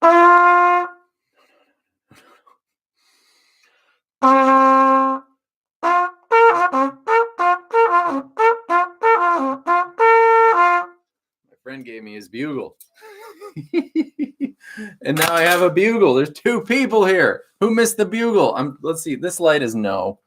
Friend gave me his bugle. And now I have a bugle. There's two people here. Who missed the bugle? Let's see. This light is no.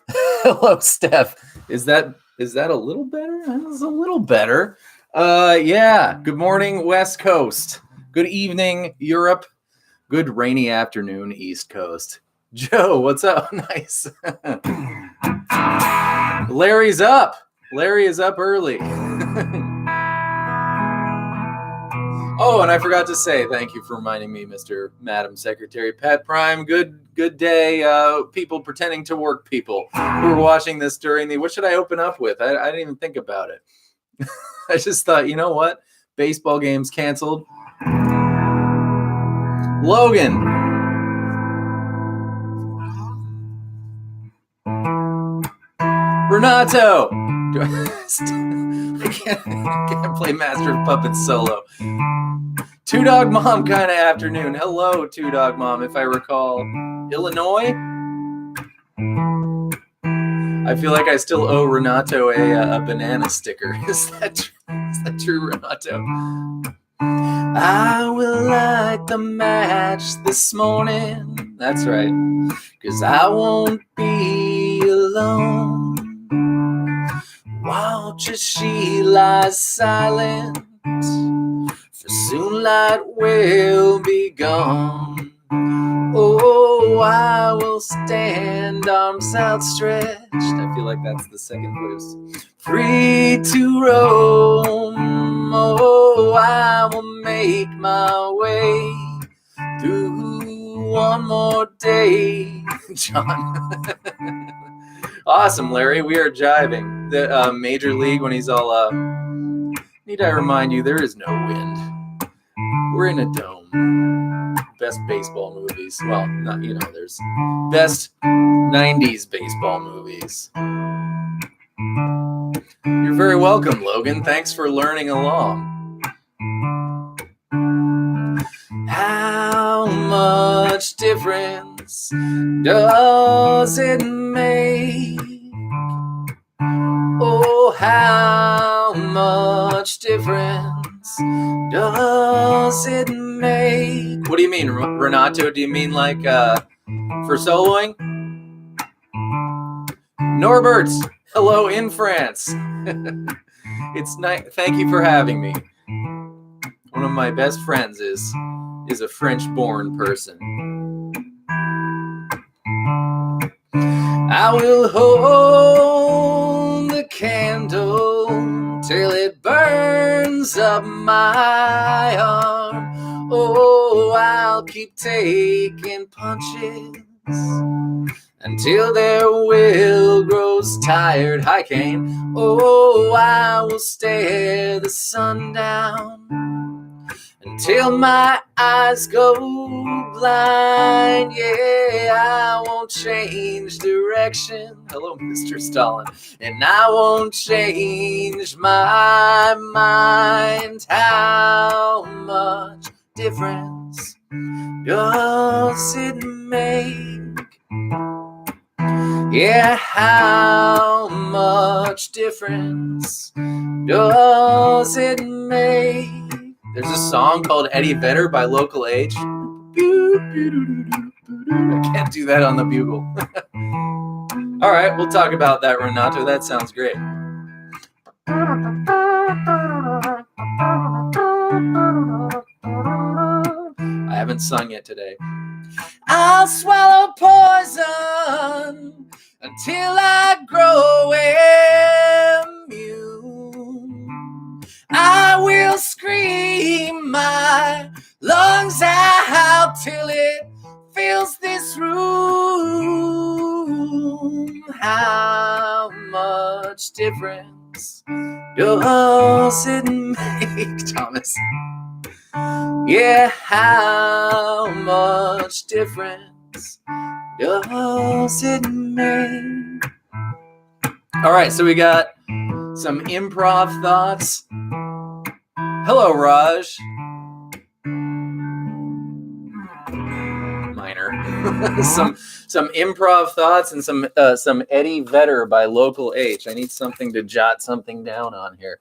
Hello, Steph. Is that a little better? That's a little better. Yeah. Good morning, West Coast. Good evening, Europe. Good rainy afternoon, East Coast. Joe, what's up? Nice. Larry's up. Larry is up early. Oh, and I forgot to say, thank you for reminding me, Mr. Madam Secretary Pat Prime. Good day, people pretending to work people who are watching this during the, what should I open up with? I didn't even think about it. I just thought, you know what? Baseball game's canceled. Logan. Renato. I can't play Master of Puppets solo. Two Dog Mom kind of afternoon. Hello, Two Dog Mom, if I recall. Illinois? I feel like I still owe Renato a banana sticker. Is that true, Renato? I will light the match this morning. That's right. 'Cause I won't be alone. Watch as she lies silent, for soon light will be gone. Oh, I will stand arms outstretched. I feel like that's the second verse. Free to roam. Oh, I will make my way through one more day. John. Awesome, Larry. We are jiving. The Major League, when he's all, need I remind you, there is no wind. We're in a dome. Best baseball movies. Well, not, there's best 90s baseball movies. You're very welcome, Logan. Thanks for learning along. How much difference does it make? Oh, how much difference does it make? What do you mean, Renato? Do you mean like for soloing? Norbert, hello in France. It's nice. Thank you for having me. One of my best friends is a French-born person. I will hold the candle till it burns up my arm. Oh, I'll keep taking punches until their will grows tired. Hi, Kane. Oh, I will stare the sun down until my eyes go blind. Yeah, I won't change direction. Hello, Mr. Stalin. And I won't change my mind. How much difference does it make? Yeah, how much difference does it make? There's a song called Eddie Vedder by Local H. I can't do that on the bugle. All right, we'll talk about that, Renato. That sounds great. I haven't sung yet today. I'll swallow poison until I grow immune. I will scream my lungs out till it fills this room. How much difference does it make, Thomas? Yeah, how much difference does it make? All right, so we got some improv thoughts. Hello, Raj. some improv thoughts and some Eddie Vedder by Local H. I need something to jot something down on here.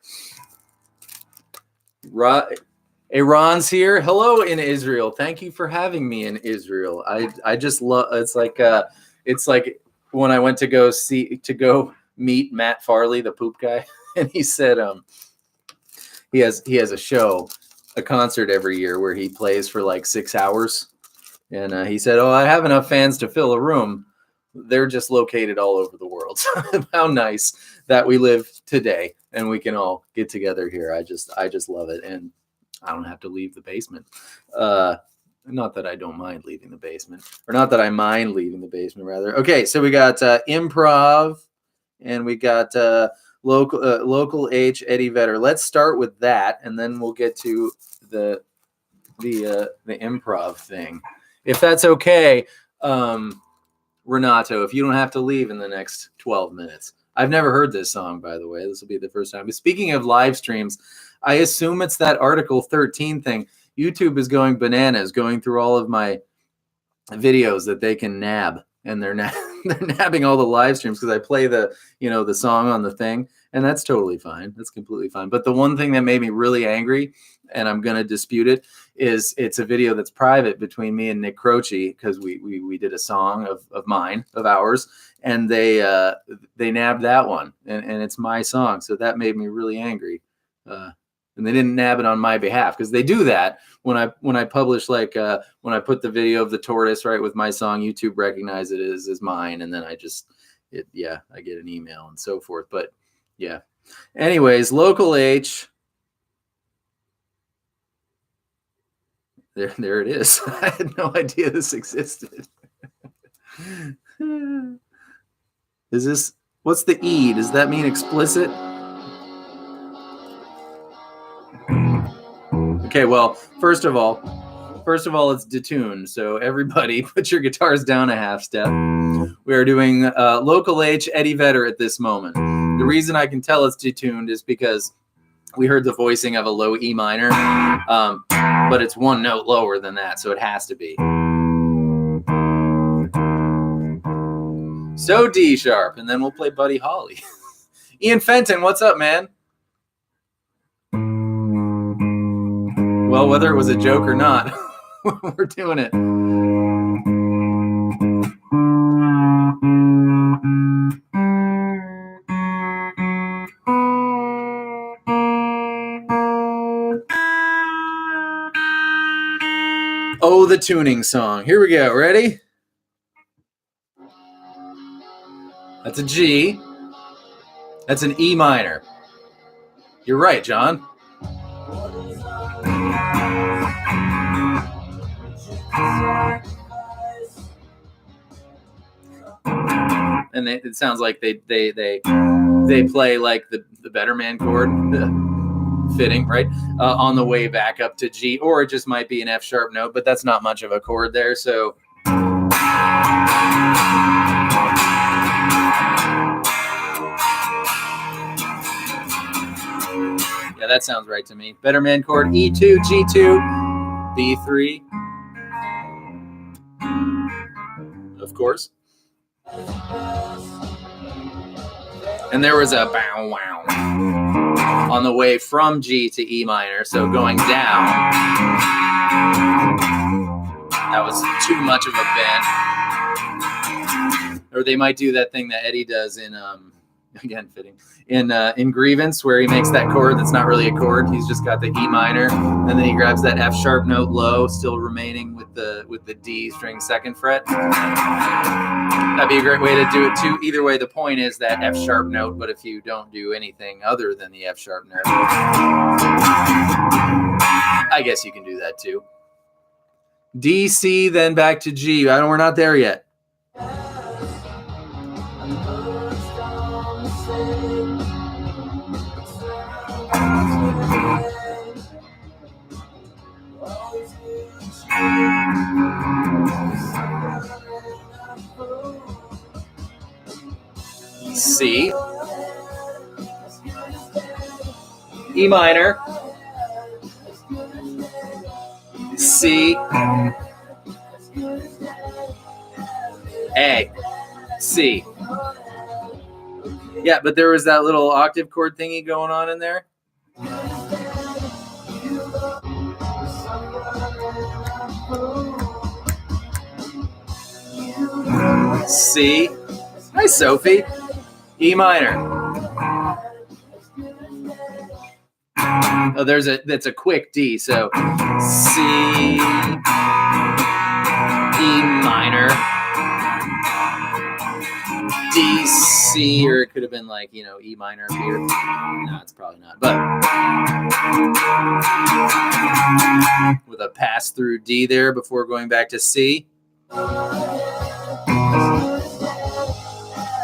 Aaron's here. Hello in Israel. Thank you for having me in Israel. I just love. It's like when I went to go meet Matt Farley, the poop guy, and he said he has a concert every year where he plays for like 6 hours, and he said, "Oh, I have enough fans to fill a room. They're just located all over the world." How nice that we live today and we can all get together here. I just love it, and I don't have to leave the basement. Not that I don't mind leaving the basement, or not that I mind leaving the basement, rather. Okay, so we got improv, and we got local H, Eddie Vedder. Let's start with that, and then we'll get to the improv thing, if that's okay. Renato, if you don't have to leave in the next 12 minutes. I've never heard this song, by the way. This will be the first time. But speaking of live streams, I assume it's that Article 13 thing. YouTube is going bananas, going through all of my videos that they can nab, and they're nabbing all the live streams because I play the song on the thing, and that's totally fine. That's completely fine. But the one thing that made me really angry, and I'm going to dispute it, is it's a video that's private between me and Nick Croce, because we did a song of ours, and they nabbed that one, and it's my song, so that made me really angry. And they didn't nab it on my behalf, because they do that when I publish, like when I put the video of the tortoise right with my song, YouTube recognize it as mine, and then I get an email and so forth. But yeah, anyways, Local H. There it is. I had no idea this existed. What's the E? Does that mean explicit? Okay, well, first of all, it's detuned. So everybody put your guitars down a half step. We are doing Local H, Eddie Vedder at this moment. The reason I can tell it's detuned is because we heard the voicing of a low E minor, but it's one note lower than that, so it has to be. So D sharp, and then we'll play Buddy Holly. Ian Fenton, what's up, man? Well, whether it was a joke or not, we're doing it. Oh, the tuning song. Here we go. Ready? That's a G. That's an E minor. You're right, John. And it sounds like they play like the better man chord, fitting, right? On the way back up to G, or it just might be an F sharp note, but that's not much of a chord there, so. Yeah, that sounds right to me. Better man chord, E2, G2, B3. Of course. And there was a bow wow on the way from G to E minor, so going down. That was too much of a bend. Or they might do that thing that Eddie does in again fitting in Grievance, where he makes that chord that's not really a chord. He's just got the E minor, and then he grabs that F sharp note low, still remaining with the D string second fret. That'd be a great way to do it too. Either way, the point is that F sharp note, but if you don't do anything other than the F sharp note, I guess you can do that too. D, C, then back to G. We're not there yet. C, E minor, C, A, C. Yeah, but there was that little octave chord thingy going on in there. C. Hi, Sophie. E minor. Oh, that's a quick D. So C, E minor, D, C, or it could have been like, E minor here. No, it's probably not. But with a pass through D there before going back to C.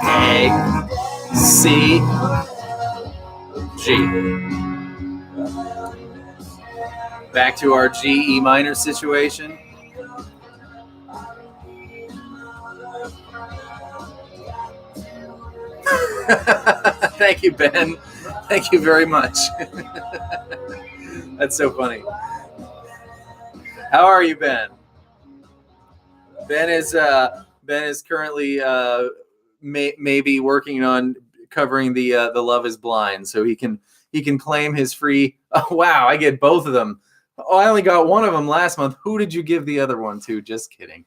A, C, G. Back to our G, E minor situation. Thank you, Ben. Thank you very much. That's so funny. How are you, Ben? Ben is currently maybe working on covering the Love Is Blind, so he can claim his free. Oh wow, I get both of them. Oh, I only got one of them last month. Who did you give the other one to? Just kidding.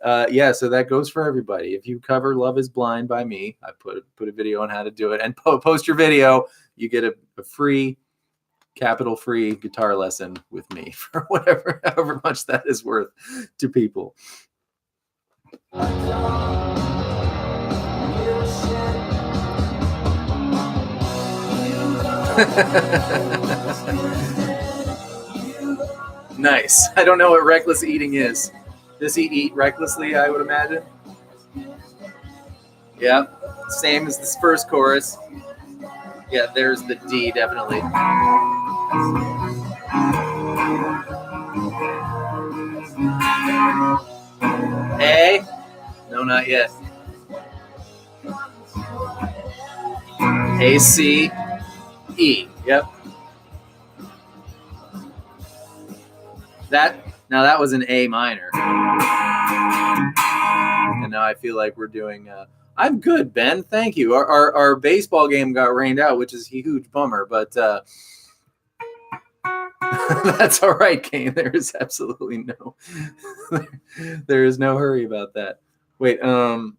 Yeah, so that goes for everybody. If you cover Love Is Blind by me, I put a video on how to do it, and post your video, you get a free, capital free guitar lesson with me for however much that is worth to people. Nice. I don't know what reckless eating is. Does he eat recklessly, I would imagine? Yeah. Same as this first chorus. Yeah, there's the D, definitely. A? No, not yet. A, C, E. Yep. That was an A minor. And now I feel like we're doing... I'm good, Ben. Thank you. Our baseball game got rained out, which is a huge bummer, but that's all right, Kane. There is absolutely there is no hurry about that. Wait, one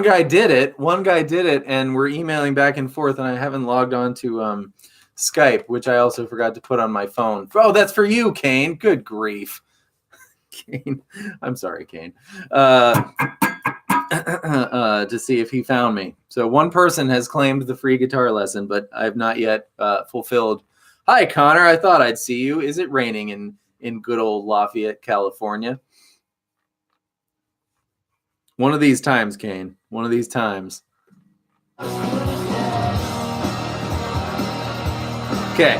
guy did it, and we're emailing back and forth, and I haven't logged on to Skype, which I also forgot to put on my phone. Oh, that's for you, Kane. Good grief. Kane. I'm sorry, Kane. To see if he found me. So one person has claimed the free guitar lesson, but I've not yet fulfilled. Hi, Connor. I thought I'd see you. Is it raining in good old Lafayette, California? One of these times, Kane. One of these times. Okay.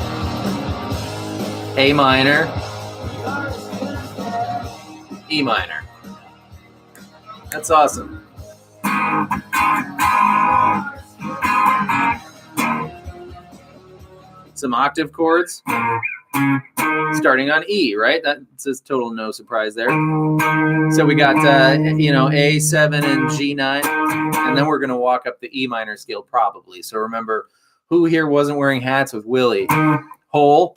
A minor. E minor. That's awesome. Some octave chords. Starting on E, right? That's a total no surprise there. So we got, A7 and G9. And then we're going to walk up the E minor scale probably. So remember, who here wasn't wearing hats with Willie? Hole.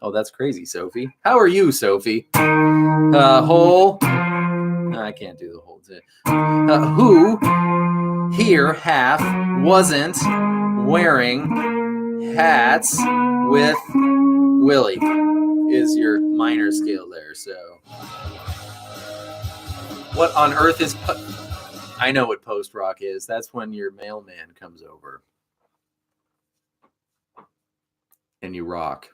Oh, that's crazy, Sophie. How are you, Sophie? Hole. No, I can't do the whole thing. Who here half wasn't wearing hats with Willie is your minor scale there. So what on earth is... I know what post rock is. That's when your mailman comes over and you rock.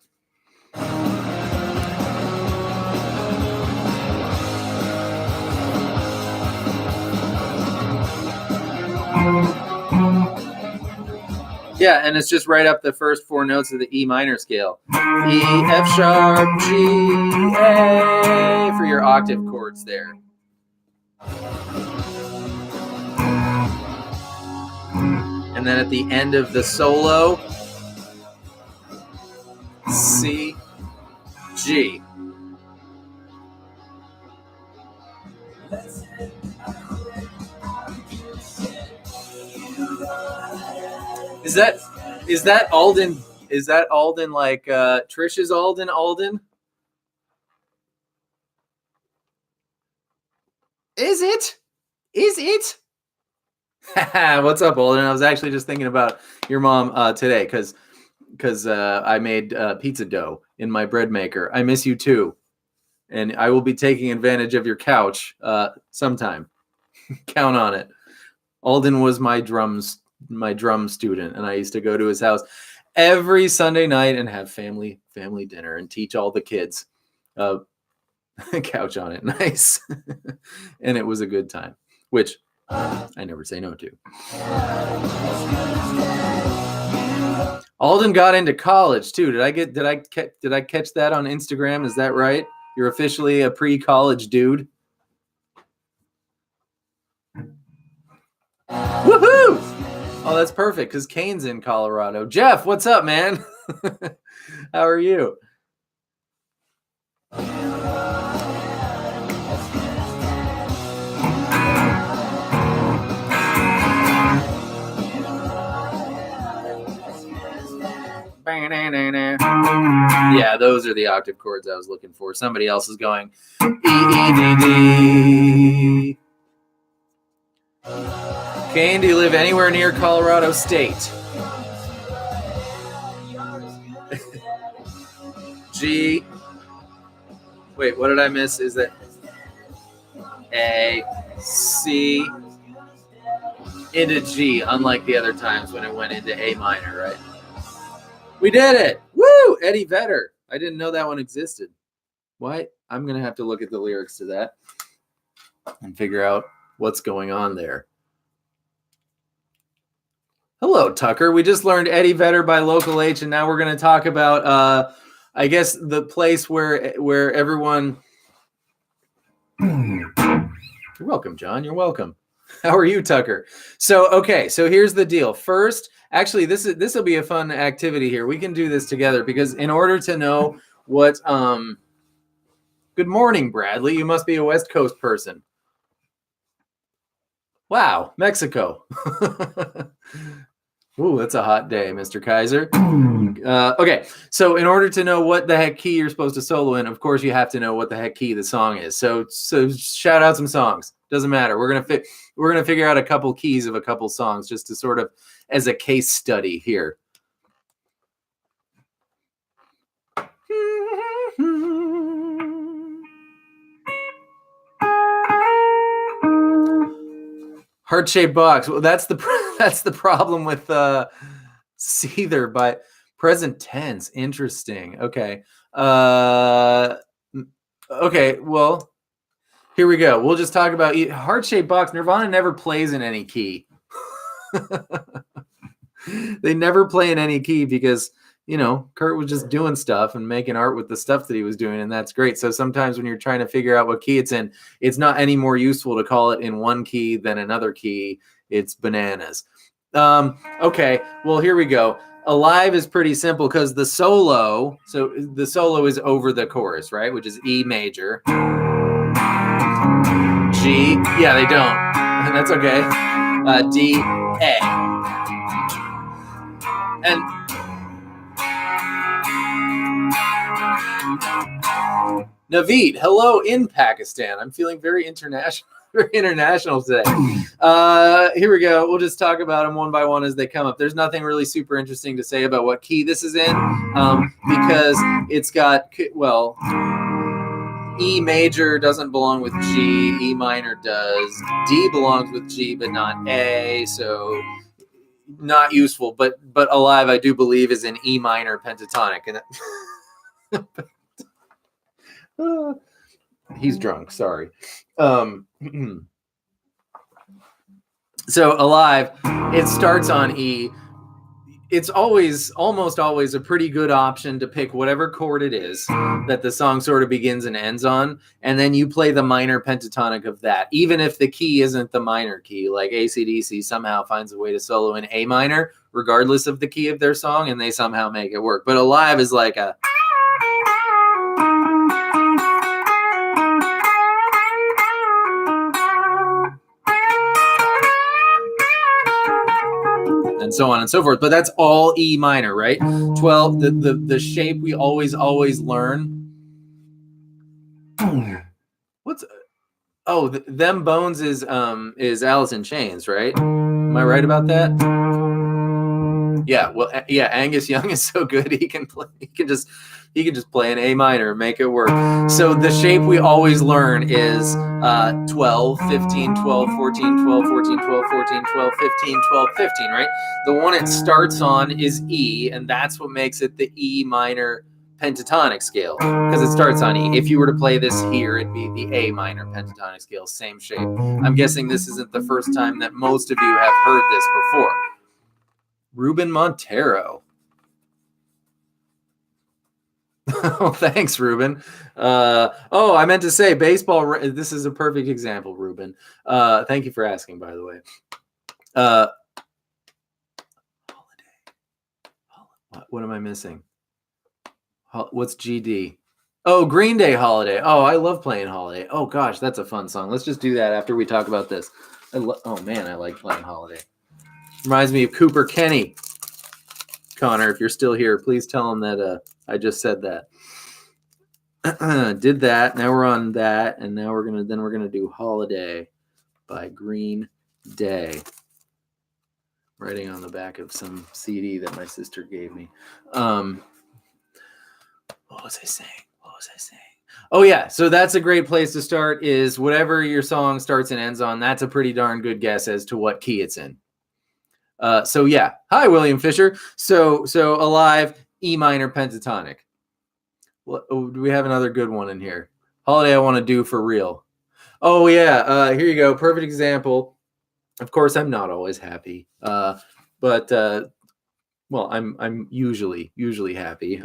Yeah, and it's just right up the first four notes of the E minor scale. E, F sharp, G, A for your octave chords there. And then at the end of the solo, C, G. Is that Alden? Is that Alden like Trish's Alden? Alden? Is it? Is it? What's up, Alden? I was actually just thinking about your mom today because I made pizza dough in my bread maker. I miss you too, and I will be taking advantage of your couch sometime. Count on it. Alden was my drum student, and I used to go to his house every Sunday night and have family dinner and teach all the kids. Couch on it, nice. And it was a good time, which I never say no to. Alden got into college too. Did I catch that on Instagram? Is that right? You're officially a pre-college dude. Woohoo! Oh, that's perfect because Kane's in Colorado. Jeff, what's up, man? How are you? Yeah, those are the octave chords I was looking for. Somebody else is going E, E, D, D. Kane, do you live anywhere near Colorado State? G. Wait, what did I miss? Is that A, C, into G, unlike the other times when it went into A minor, right? We did it! Woo! Eddie Vedder. I didn't know that one existed. Why? I'm going to have to look at the lyrics to that and figure out what's going on there. Hello, Tucker. We just learned Eddie Vedder by Local H, and now we're going to talk about, I guess, the place where everyone... You're welcome, John. You're welcome. How are you, Tucker? So here's the deal. First, actually, this will be a fun activity here. We can do this together because in order to know what... Good morning, Bradley. You must be a West Coast person. Wow, Mexico. Ooh, that's a hot day, Mr. Kaiser. Okay, so in order to know what the heck key you're supposed to solo in, of course, you have to know what the heck key the song is. So shout out some songs. Doesn't matter. We're gonna figure out a couple keys of a couple songs just to sort of as a case study here. Heart-shaped box. Well, that's the problem with Seether by present tense. Interesting. Okay. Okay. Well, here we go. We'll just talk about heart-shaped box. Nirvana never plays in any key. They never play in any key because, you know, Kurt was just doing stuff and making art with the stuff that he was doing, and that's great. So sometimes when you're trying to figure out what key it's in, it's not any more useful to call it in one key than another key. It's bananas. Okay, well, here we go. Alive is pretty simple because the solo is over the chorus, right? Which is E major. G, yeah, they don't. That's okay. D, A. And Naveed, hello in Pakistan. I'm feeling very international today. Here we go. We'll just talk about them one by one as they come up. There's nothing really super interesting to say about what key this is in because it's got, well, E major doesn't belong with G. E minor does. D belongs with G, but not A, so not useful. But Alive, I do believe, is in E minor pentatonic. And he's drunk. Sorry. So Alive, it starts on E. It's almost always a pretty good option to pick whatever chord it is that the song sort of begins and ends on, and then you play the minor pentatonic of that, even if the key isn't the minor key. Like AC/DC somehow finds a way to solo in A minor, regardless of the key of their song, and they somehow make it work. But Alive is like a... and so on and so forth. But that's all E minor, right? 12, the shape we always learn. What's them bones is Alice in Chains, right? Am I right about that? Yeah, well, yeah, Angus Young is so good. He can just play an A minor and make it work. So the shape we always learn is 12, 15, 12, 14, 12, 14, 12, 14, 12, 15, 12, 15, right? The one it starts on is E, and that's what makes it the E minor pentatonic scale, because it starts on E. If you were to play this here, it'd be the A minor pentatonic scale, same shape. I'm guessing this isn't the first time that most of you have heard this before. Ruben Montero. Oh, thanks, Ruben. I meant to say baseball. This is a perfect example, Ruben. Thank you for asking, by the way. Holiday. What am I missing? What's GD? Oh, Green Day Holiday. Oh, I love playing Holiday. Oh, gosh, that's a fun song. Let's just do that after we talk about this. Oh, man, I like playing Holiday. Reminds me of Cooper Kenny. Connor, if you're still here, please tell him that I just said that. Did that. Now we're on that, and now we're gonna do Holiday by Green Day. Writing on the back of some CD that my sister gave me. What was I saying? Oh yeah, so that's a great place to start. Is whatever your song starts and ends on. That's a pretty darn good guess as to what key it's in. So yeah, hi William Fisher. So Alive, E minor pentatonic. Do we have another good one in here? Holiday I Want to Do for Real. Oh yeah, here you go. Perfect example. Of course, I'm not always happy, but I'm usually happy.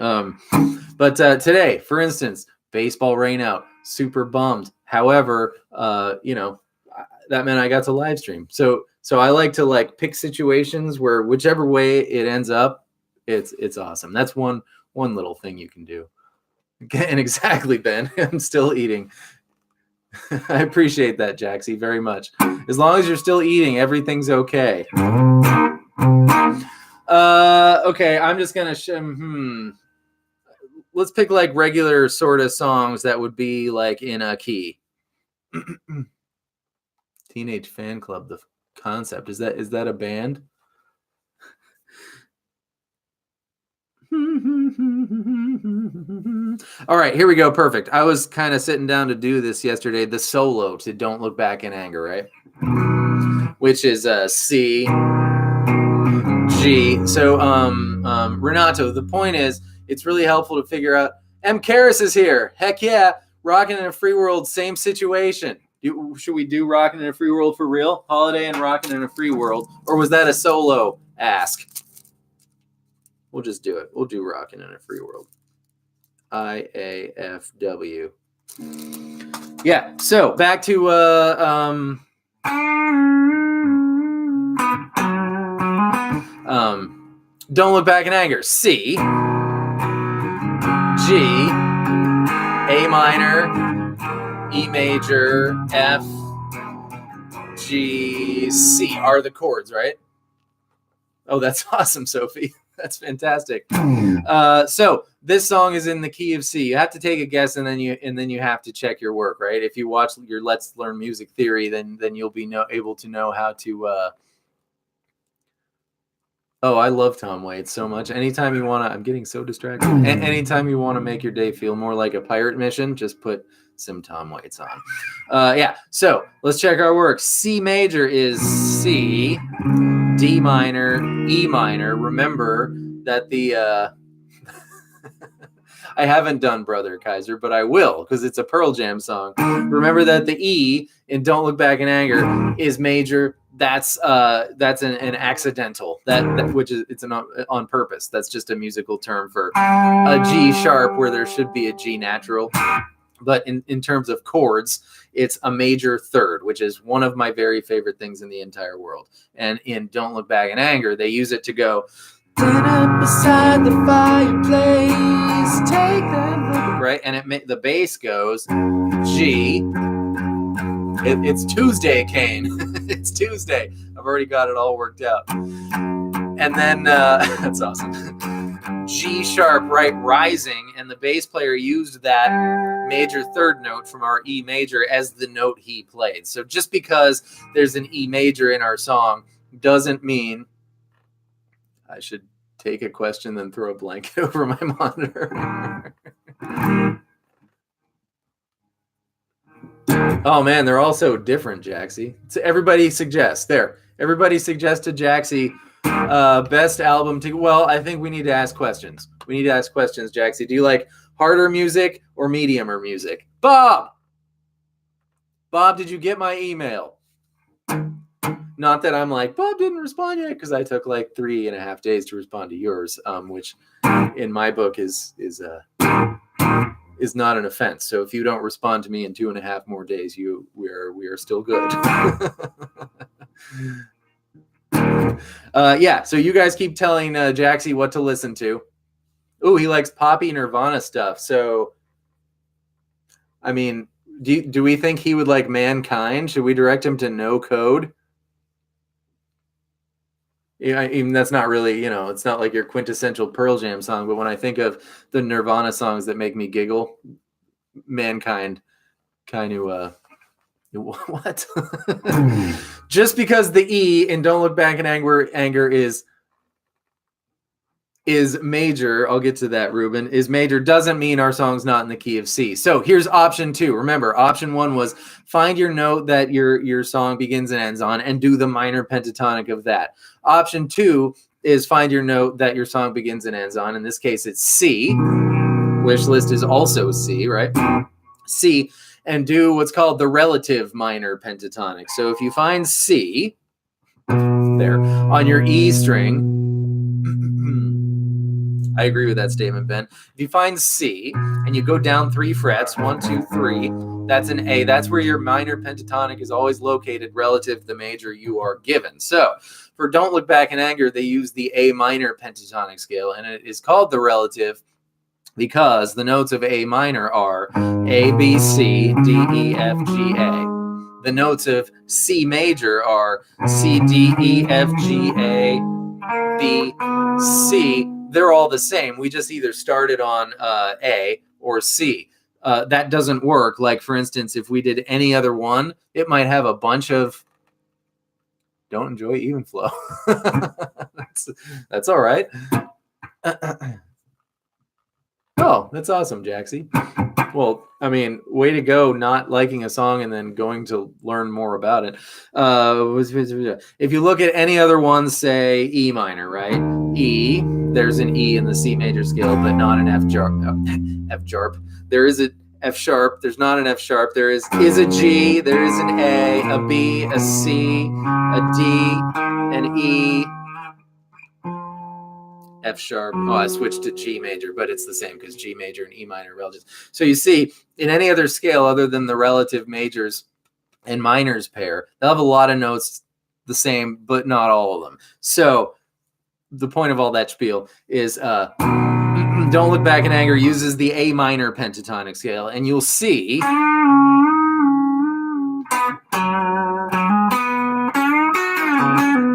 But today, for instance, baseball rain out, super bummed. However, that meant I got to live stream. So I like to pick situations where whichever way it ends up, it's awesome. That's one little thing you can do. And exactly, Ben. I'm still eating. I appreciate that, Jaxie, very much. As long as you're still eating, everything's okay. Okay, I'm just gonna let's pick regular sort of songs that would be in a key. Teenage Fan Club, the concept. Is that a band? All right, here we go. Perfect. I was kind of sitting down to do this yesterday. The solo to Don't Look Back in Anger, right? Which is C, G. So, Renato, the point is, it's really helpful to figure out. M. Karras is here. Heck yeah. Rockin' in a Free World, same situation. Should we do Rockin' in a Free World for real? Holiday and Rockin' in a Free World. Or was that a solo ask? We'll just do it. We'll do Rockin' in a Free World. IAFW. Yeah, so back to Don't Look Back in Anger. C, G, A minor, E major, F, G, C are the chords, right? Oh, that's awesome, Sophie. That's fantastic. So this song is in the key of C. You have to take a guess, and then you have to check your work, right? If you watch your Let's Learn Music Theory, then you'll be able to know how to. Oh, I love Tom Waits so much. Anytime you want to, I'm getting so distracted. Anytime you want to make your day feel more like a pirate mission, just put some Tom Waits on. Yeah. So let's check our work. C major is C. D minor, E minor. Remember that the I haven't done Brother Kaiser, but I will because it's a Pearl Jam song. Remember that the E in Don't Look Back in Anger is major. That's an accidental. Which is it's on purpose. That's just a musical term for a G sharp where there should be a G natural. But in terms of chords, it's a major third, which is one of my very favorite things in the entire world. And in Don't Look Back in Anger, they use it to go dinner beside the fireplace, take that look, right? And the bass goes G. It's Tuesday, Kane. It's Tuesday. I've already got it all worked out. And then that's awesome. G sharp, right, rising, and the bass player used that major third note from our E major as the note he played. So just because there's an E major in our song doesn't mean I should take a question then throw a blanket over my monitor. Oh man, they're all so different, Jaxie. So everybody suggests there. Everybody suggested Jaxie best album to. Well, I think we need to ask questions. We need to ask questions, Jaxie. Do you like harder music or mediumer music? Bob, did you get my email? Not that I'm like, Bob didn't respond yet, because I took like 3.5 days to respond to yours, which in my book is not an offense. So if you don't respond to me in 2.5 more days, we are still good. Yeah. So you guys keep telling Jaxie what to listen to. Oh, he likes poppy Nirvana stuff. So, I mean, do we think he would like Mankind? Should we direct him to No Code? Yeah, even that's not really, it's not like your quintessential Pearl Jam song. But when I think of the Nirvana songs that make me giggle, Mankind kind of what? Just because the E in Don't Look Back in Anger is major, I'll get to that, Ruben, is major, doesn't mean our song's not in the key of C. So here's option 2. Remember, option 1 was find your note that your song begins and ends on and do the minor pentatonic of that. Option 2 is find your note that your song begins and ends on. In this case, it's C. Wish list is also C, right? C, and do what's called the relative minor pentatonic. So if you find C there on your E string, I agree with that statement, Ben. If you find C and you go down 3 frets, 1, 2, 3, that's an A. That's where your minor pentatonic is always located relative to the major you are given. So for Don't Look Back in Anger, they use the A minor pentatonic scale, and it is called the relative because the notes of A minor are A, B, C, D, E, F, G, A. The notes of C major are C, D, E, F, G, A, B, C. They're all the same. We just either started on A or C. That doesn't work. Like, for instance, if we did any other one, it might have a bunch of don't enjoy even flow. That's all right. Oh, that's awesome, Jaxie. Well, I mean, way to go not liking a song and then going to learn more about it. If you look at any other ones, say E minor, right? E, there's an E in the C major scale, but not an F sharp. There is a F sharp. There's not an F sharp. There is a G. There is an A, a B, a C, a D, an E, F sharp. Oh, I switched to G major, but it's the same because G major and E minor are relatives. So you see, in any other scale other than the relative majors and minors pair, they'll have a lot of notes the same, but not all of them. So the point of all that spiel is Don't Look Back in Anger uses the A minor pentatonic scale, and you'll see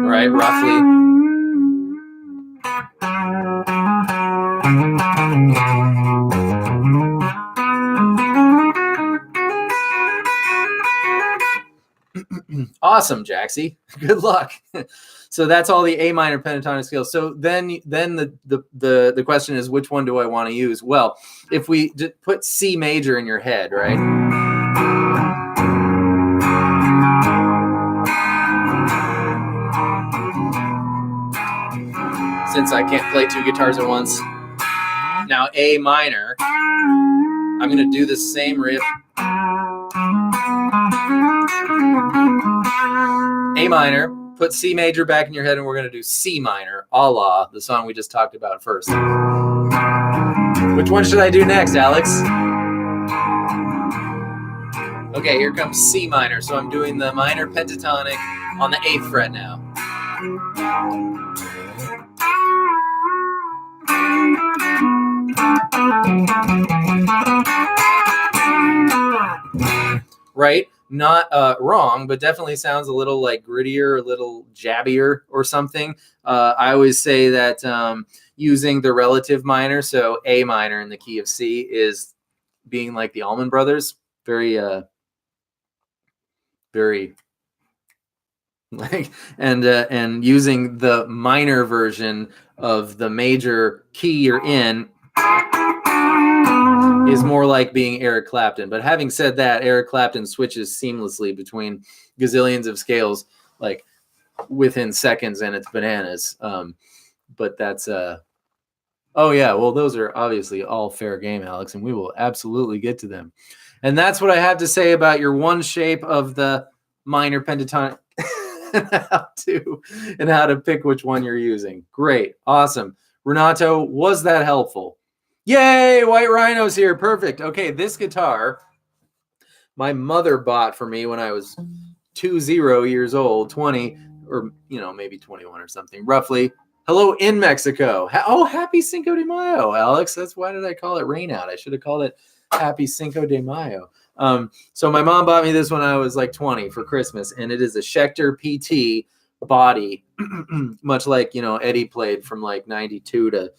right, roughly. Awesome, Jaxie. Good luck. So that's all the A minor pentatonic scale. So then the question is, which one do I want to use? Well, if we put C major in your head, right? Since I can't play 2 guitars at once. Now A minor, I'm going to do the same riff. A minor, put C major back in your head, and we're going to do C minor, a la the song we just talked about first. Which one should I do next, Alex? Okay, here comes C minor. So I'm doing the minor pentatonic on the 8th fret now. Right? Not wrong, but definitely sounds a little like grittier, a little jabbier or something. I always say that using the relative minor, so A minor in the key of C, is being like the Allman Brothers, very like, and using the minor version of the major key you're in is more like being Eric Clapton. But having said that, Eric Clapton switches seamlessly between gazillions of scales, like within seconds, and it's bananas. But that's oh yeah, well, those are obviously all fair game, Alex, and we will absolutely get to them. And that's what I have to say about your one shape of the minor pentatonic and how to pick which one you're using. Great. Awesome. Renato, was that helpful? Yay, White Rhino's here. Perfect. Okay, this guitar my mother bought for me when I was 20 years old, 20, or maybe 21 or something, roughly. Hello in Mexico. Oh, happy Cinco de Mayo, Alex. That's why did I call it Rain Out? I should have called it Happy Cinco de Mayo. So my mom bought me this when I was like 20 for Christmas, and it is a Schecter PT body, much like Eddie played from like 92 to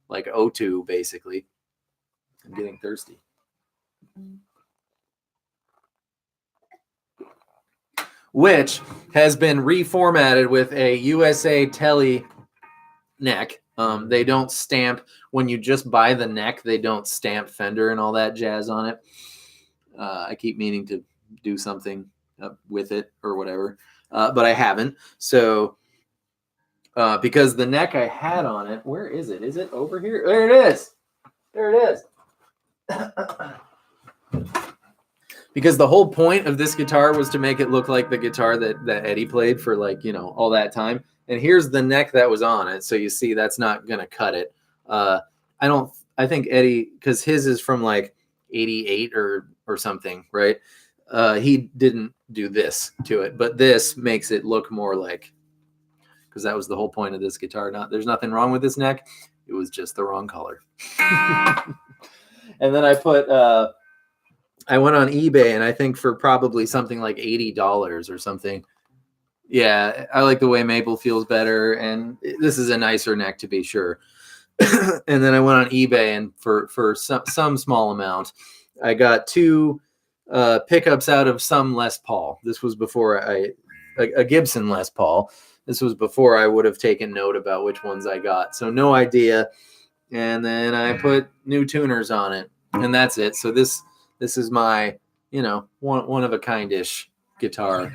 like 02, basically. I'm getting thirsty. Which has been reformatted with a USA Tele neck. They don't stamp when you just buy the neck. They don't stamp Fender and all that jazz on it. I keep meaning to do something with it or whatever, but I haven't. So because the neck I had on it, where is it? Is it over here? There it is. There it is. Because the whole point of this guitar was to make it look like the guitar that Eddie played for like, all that time. And here's the neck that was on it. So you see that's not going to cut it. I think Eddie, because his is from like 88 or something, right? He didn't do this to it, but this makes it look more like, because that was the whole point of this guitar. There's nothing wrong with this neck. It was just the wrong color. And then I went on eBay, and I think for probably something like $80 or something. Yeah, I like the way maple feels better, and this is a nicer neck to be sure. And then I went on eBay, and for some small amount, I got 2 pickups out of some Les Paul. This was before a Gibson Les Paul. This was before I would have taken note about which ones I got. So no idea. And then I put new tuners on it, and that's it. So this is my, one of a kind-ish guitar.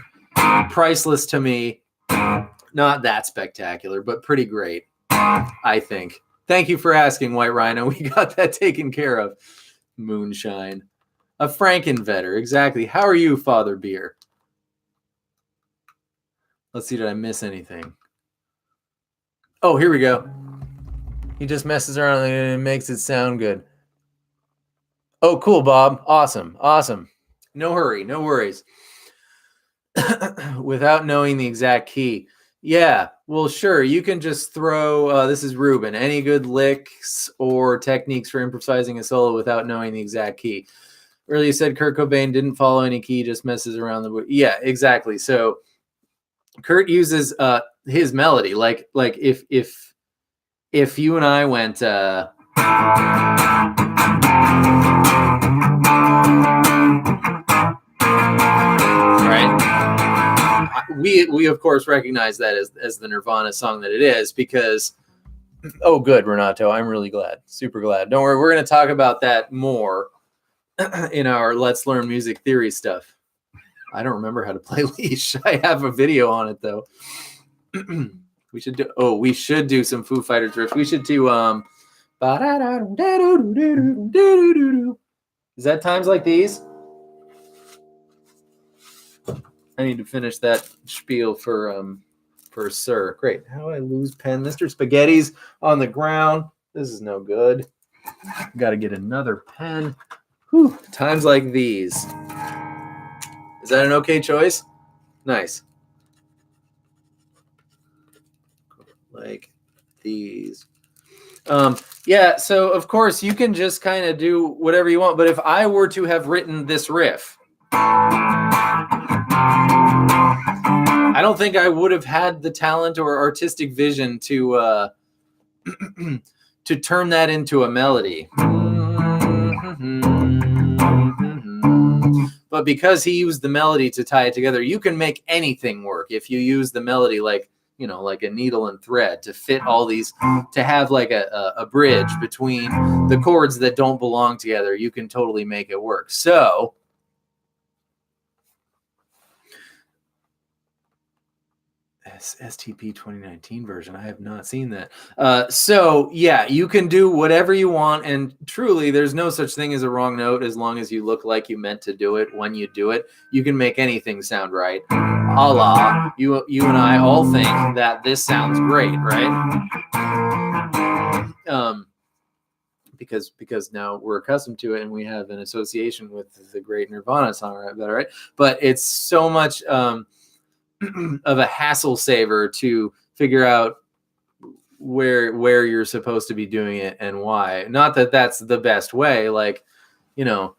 Priceless to me. Not that spectacular, but pretty great, I think. Thank you for asking, White Rhino. We got that taken care of. Moonshine. A Frankenvetter, exactly. How are you, Father Beer? Let's see, did I miss anything? Oh, here we go. He just messes around and it makes it sound good. Oh, cool, Bob. Awesome. No hurry, no worries. Without knowing the exact key. Yeah, well, sure. You can just throw, this is Ruben, any good licks or techniques for improvising a solo without knowing the exact key. Earlier you said Kurt Cobain didn't follow any key, just messes around the. Yeah, exactly. So Kurt uses his melody. Like if you and I went right, we of course recognize that as the Nirvana song that it is, because oh good, Renato, I'm really glad, super glad. Don't worry, we're going to talk about that more in our Let's Learn Music Theory stuff. I don't remember how to play Leash. I have a video on it though. We should do some Foo Fighters riffs. We should do is that Times Like These? I need to finish that spiel for Sir. Great. How do I lose pen? Mr. Spaghetti's on the ground. This is no good. Got to get another pen. Whew. Times Like These. Is that an okay choice? Nice. Like these. Yeah, so of course you can just kind of do whatever you want, but if I were to have written this riff, right? I don't think I would have had the talent or artistic vision to to turn that into a melody. But because he used the melody to tie it together, you can make anything work if you use the melody like, you know, like a needle and thread to fit all these, to have like a bridge between the chords that don't belong together. You can totally make it work. So STP 2019 version, I have not seen that. So yeah, you can do whatever you want, and truly there's no such thing as a wrong note as long as you look like you meant to do it when you do it. You can make anything sound right. A la you and I all think that this sounds great, right? Because now we're accustomed to it and we have an association with the great Nirvana song, right? But it's so much of a hassle saver to figure out where you're supposed to be doing it and why. Not that that's the best way. Like, you know,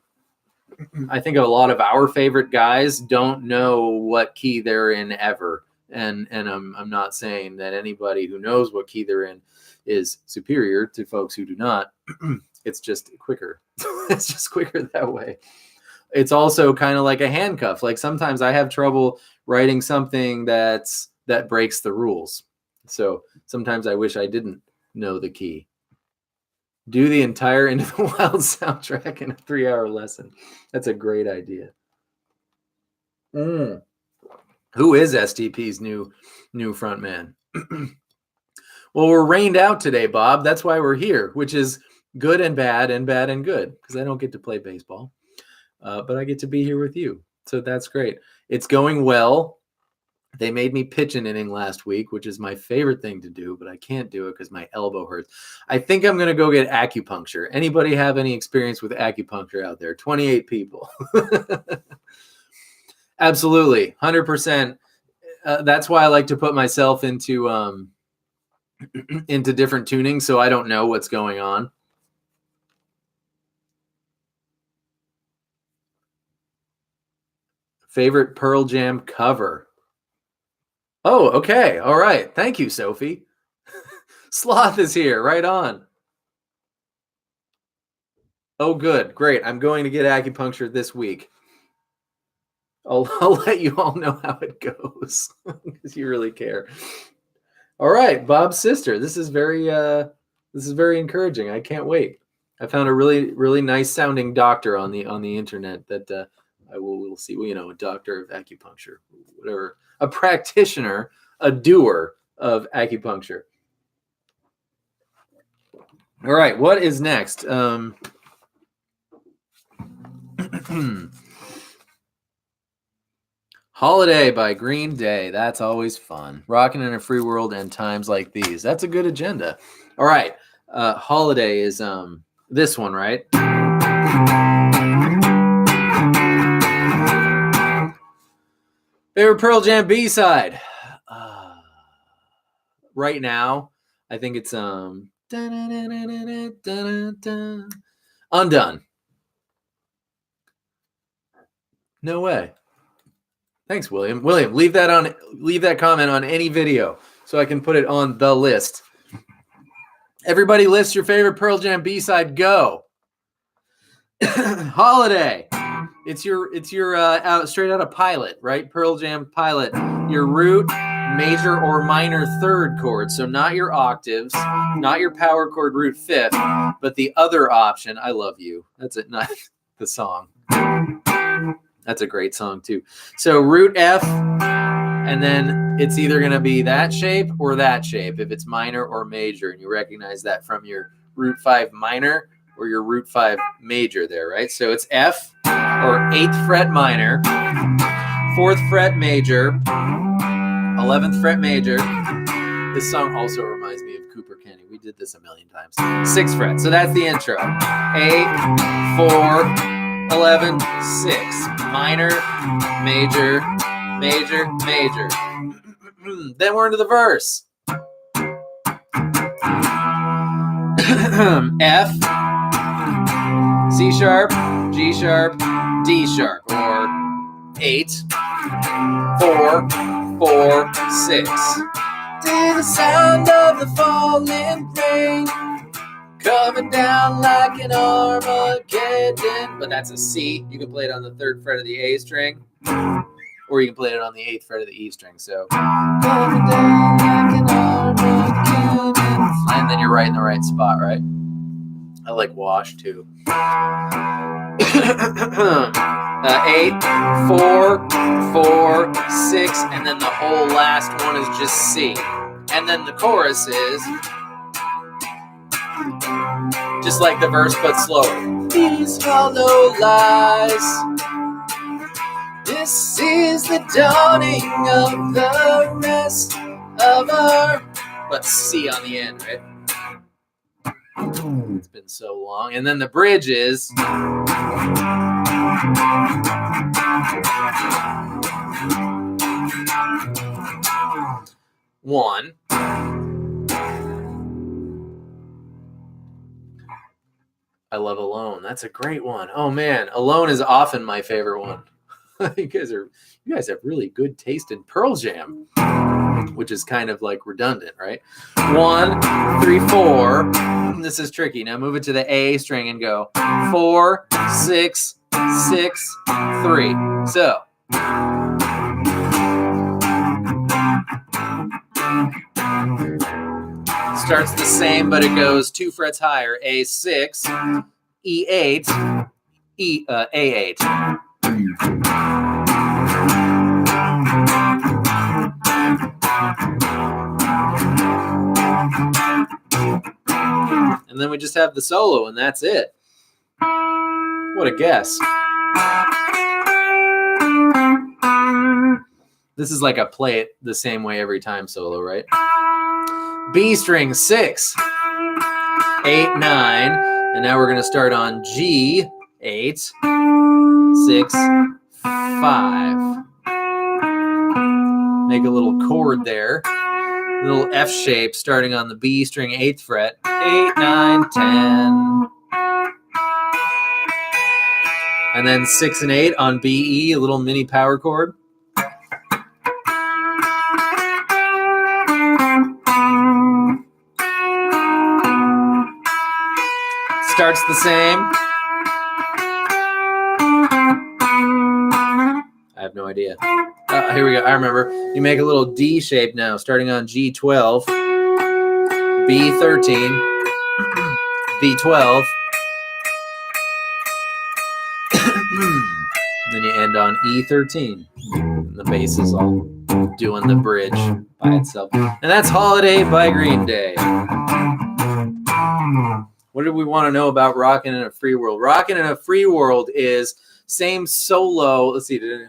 I think a lot of our favorite guys don't know what key they're in ever. And I'm not saying that anybody who knows what key they're in is superior to folks who do not. It's just quicker. It's just quicker that way. It's also kind of like a handcuff. Like sometimes I have trouble writing something that breaks the rules. So sometimes I wish I didn't know the key. Do the entire Into the Wild soundtrack in a 3-hour lesson. That's a great idea. Who is STP's new frontman? Well, we're rained out today, Bob. That's why we're here, which is good and bad and bad and good, because I don't get to play baseball. But I get to be here with you. So that's great. It's going well. They made me pitch an inning last week, which is my favorite thing to do, but I can't do it because my elbow hurts. I think I'm going to go get acupuncture. Anybody have any experience with acupuncture out there? 28 people. Absolutely. 100%. That's why I like to put myself into different tunings so I don't know what's going on. Favorite Pearl Jam cover? Oh, okay. All right. Thank you, Sophie. Sloth is here. Right on. Oh, good. Great. I'm going to get acupuncture this week. I'll let you all know how it goes because you really care. All right, Bob's sister. This is very encouraging. I can't wait. I found a really nice sounding doctor on the internet that we'll see. Well, you know, a doctor of acupuncture, whatever, a practitioner, a doer of acupuncture. All right, what is next? Holiday by Green Day. That's always fun. Rocking in a Free World and Times Like These. That's a good agenda. All right. Holiday is this one, right? Favorite Pearl Jam B-side. Right now, I think it's Undone. No way. Thanks, William. William, leave that comment on any video so I can put it on the list. Everybody list your favorite Pearl Jam B-side. Go. Holiday. It's your straight out of Pilot, right? Pearl Jam Pilot. Your root, major or minor third chord. So not your octaves, not your power chord root fifth, but the other option. I Love You. That's it. Not the song. That's a great song too. So root F, and then it's either going to be that shape or that shape if it's minor or major. And you recognize that from your root 5 minor or your root 5 major there, right? So it's F or 8th fret minor, 4th fret major, 11th fret major. This song also reminds me of Cooper Kenny. We did this a million times. 6th fret. So that's the intro. 8, 4, 11, 6. Minor, major, major, major. Then we're into the verse. F, C sharp, G sharp, D sharp, or 8, 4, 4, 6. To the sound of the falling rain, coming down like an Armageddon. But that's a C. You can play it on the 3rd fret of the A string, or you can play it on the 8th fret of the E string. So, coming down like an Armageddon. And then you're right in the right spot, right? I like wash too. 8, 4, 4, 6, and then the whole last one is just C. And then the chorus is just like the verse, but slower. These hollow lies. This is the dawning of the rest of our... But C on the end, right? It's been so long. And then the bridge is... One. I love Alone. That's a great one. Oh man, Alone is often my favorite one. You guys have really good taste in Pearl Jam, which is kind of like redundant, right? 1, 3, 4. This is tricky. Now move it to the A string and go 4, 6, 6, 3. So. Starts the same, but it goes 2 frets higher. A6, E8, A8. And then we just have the solo, and that's it. What a guess. This is like a play it the same way every time solo, right? B string 6, 8, 9, and now we're going to start on G, 8, 6, 5. Make a little chord there. A little F shape starting on the B string 8th fret. 8, 9, 10. And then 6 and 8 on B, E, a little mini power chord. Starts the same. I have no idea. Here we go. I remember. You make a little D shape now, starting on G12, B13, B12. Then you end on E13. And the bass is all doing the bridge by itself. And that's Holiday by Green Day. What do we want to know about Rockin' in a Free World? Rockin' in a Free World is same solo. Let's see.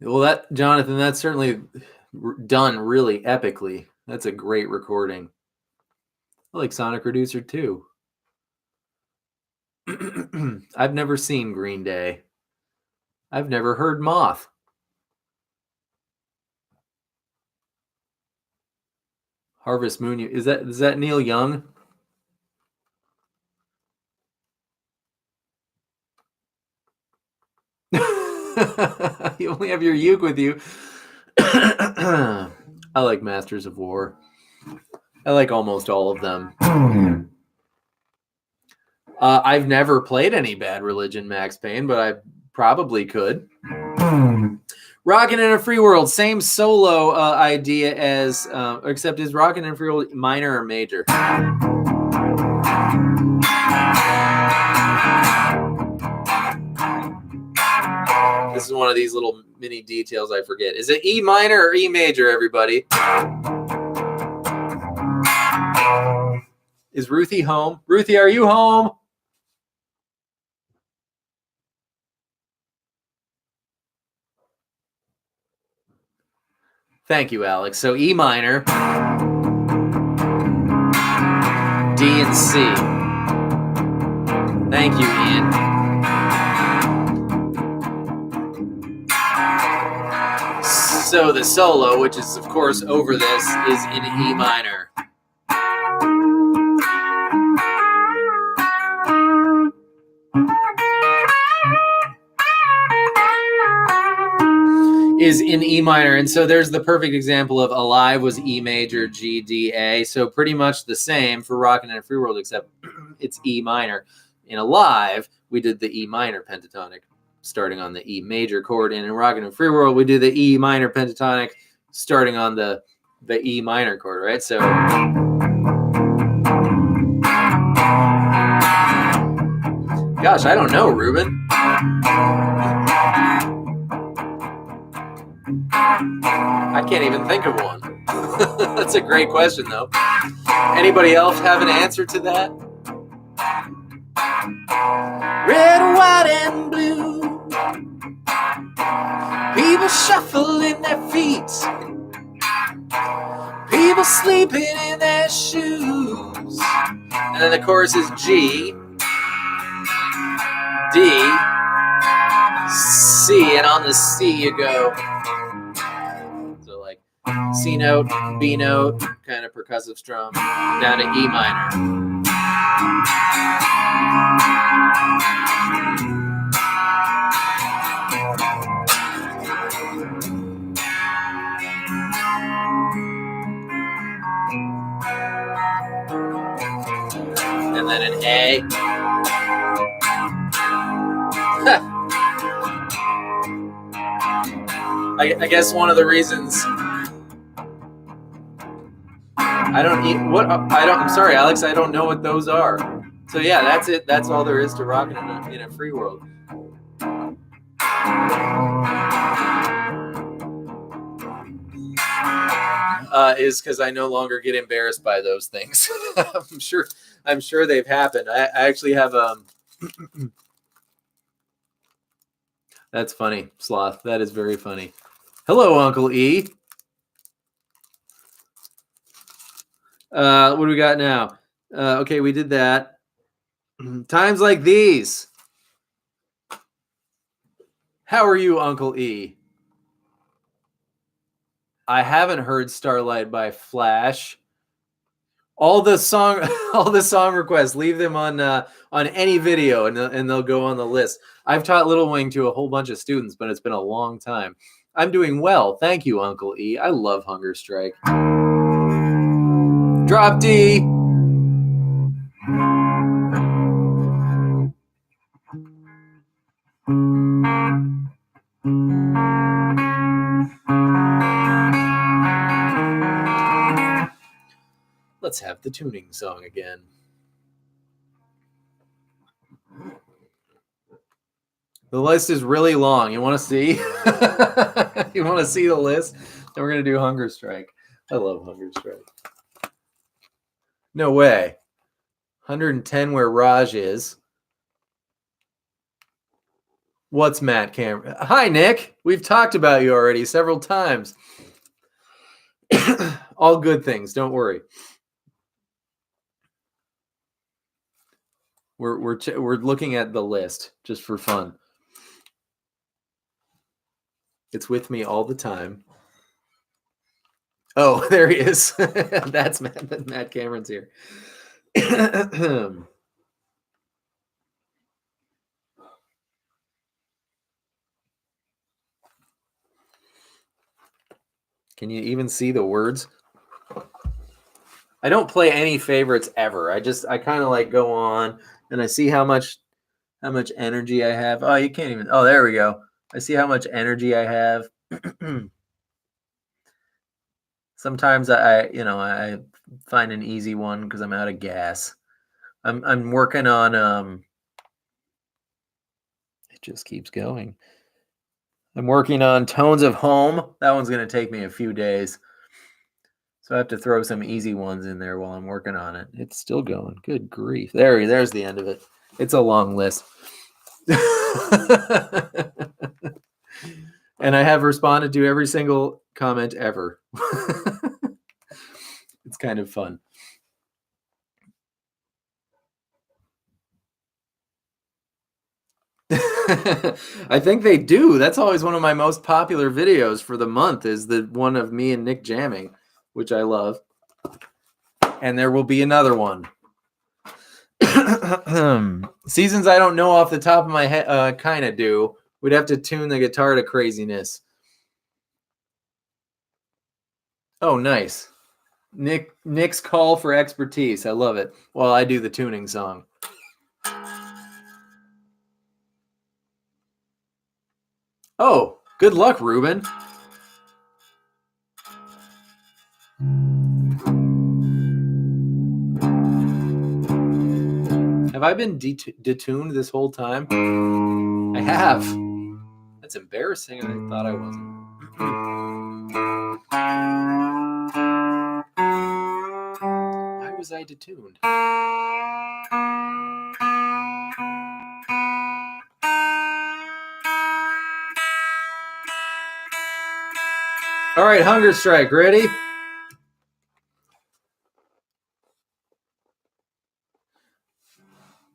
Well, Jonathan, that's certainly done really epically. That's a great recording. I like Sonic Reducer too. I've never seen Green Day. I've never heard Moth. Harvest Moon. Is that Neil Young? You only have your uke with you. I like Masters of War. I like almost all of them. I've never played any Bad Religion, Max Payne, but I probably could. Rockin' in a Free World, same solo idea as, except is Rockin' in a Free World minor or major? This is one of these little mini details I forget. Is it E minor or E major, everybody? Is Ruthie home? Ruthie, are you home? Thank you, Alex. So E minor, D and C. Thank you, Ian. So the solo, which is of course over this, is in E minor. is in E minor. And so there's the perfect example of Alive was E major, G, D, A. So pretty much the same for Rockin' in a Free World, except it's E minor. In Alive, we did the E minor pentatonic starting on the E major chord. And in Rockin' in a Free World, we do the E minor pentatonic starting on the E minor chord, right? So gosh, I don't know, Ruben. I can't even think of one. That's a great question, though. Anybody else have an answer to that? Red, white, and blue. People shuffling their feet. People sleeping in their shoes. And then the chorus is G, D, C, and on the C you go. So like C note, B note, kind of percussive strum, down to E minor. And then an A. I guess one of the reasons I'm sorry, Alex, I don't know what those are. So yeah, that's it. That's all there is to Rockin' in a Free World. Is because I no longer get embarrassed by those things. I'm sure they've happened. I actually have That's funny, Sloth. That is very funny. Hello, Uncle E. What do we got now? Okay, we did that. Times like these. How are you, Uncle E? I haven't heard Starlight by Flash. All the song requests, leave them on any video, and they'll go on the list. I've taught Little Wing to a whole bunch of students, but it's been a long time. I'm doing well, thank you, Uncle E. I love Hunger Strike. Drop D. Let's have the tuning song again. The list is really long. You want to see? You want to see the list? Then we're going to do Hunger Strike. I love Hunger Strike. No way. 110 where Raj is. What's Matt Cameron? Hi, Nick. We've talked about you already several times. All good things. Don't worry. We're looking at the list just for fun. It's with me all the time. Oh, there he is. That's Matt Cameron's here. Can you even see the words? I don't play any favorites ever. I kind of like go on and I see how much energy I have. Oh, you can't even. Oh, there we go. I see how much energy I have. Sometimes I find an easy one because I'm out of gas. I'm working on it just keeps going. I'm working on Tones of Home. That one's going to take me a few days. So I have to throw some easy ones in there while I'm working on it. It's still going. Good grief. There's the end of it. It's a long list. And I have responded to every single comment ever. It's kind of fun. I think they do. That's always one of my most popular videos for the month is the one of me and Nick jamming, which I love. And there will be another one. Seasons I don't know off the top of my head, kind of do. We'd have to tune the guitar to craziness. Oh, nice. Nick's call for expertise. I love it. While I do the tuning song. Oh, good luck, Ruben. Have I been detuned this whole time? I have. That's embarrassing. I thought I wasn't. Why was I detuned? All right, hunger strike. Ready?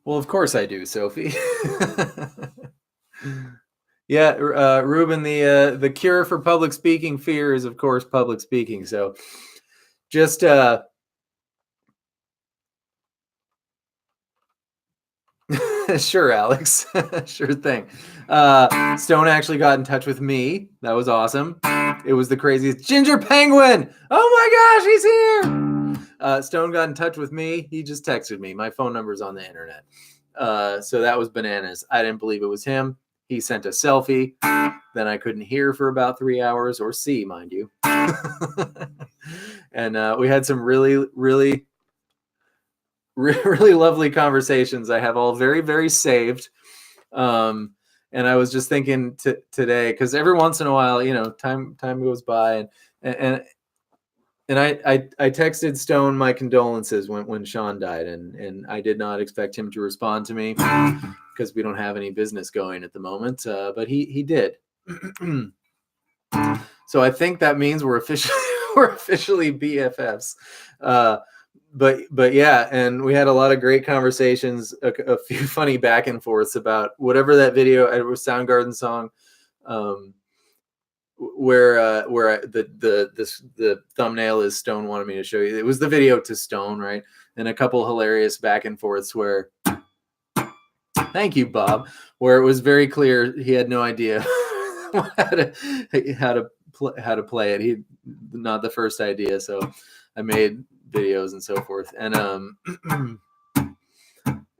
Well, of course I do, Sophie. Yeah, Ruben, the cure for public speaking fear is, of course, public speaking. So just sure, Alex. Sure thing. Stone actually got in touch with me. That was awesome. It was the craziest. Ginger Penguin! Oh my gosh, he's here! Stone got in touch with me. He just texted me. My phone number's on the internet. So that was bananas. I didn't believe it was him. He sent a selfie. Then I couldn't hear for about 3 hours, or see, mind you. And we had some really, really, really lovely conversations. I have all very, very saved. And I was just thinking today, because every once in a while, time goes by, and I texted Stone my condolences when Sean died, and I did not expect him to respond to me because we don't have any business going at the moment. But he did. So I think that means we're officially BFFs. But yeah, and we had a lot of great conversations, a few funny back and forths about whatever that video, it was Soundgarden song, where the thumbnail is Stone wanted me to show you. It was the video to Stone, right? And a couple hilarious back and forths where, thank you, Bob, where it was very clear he had no idea how to play it. He not the first idea, so I made videos and so forth. And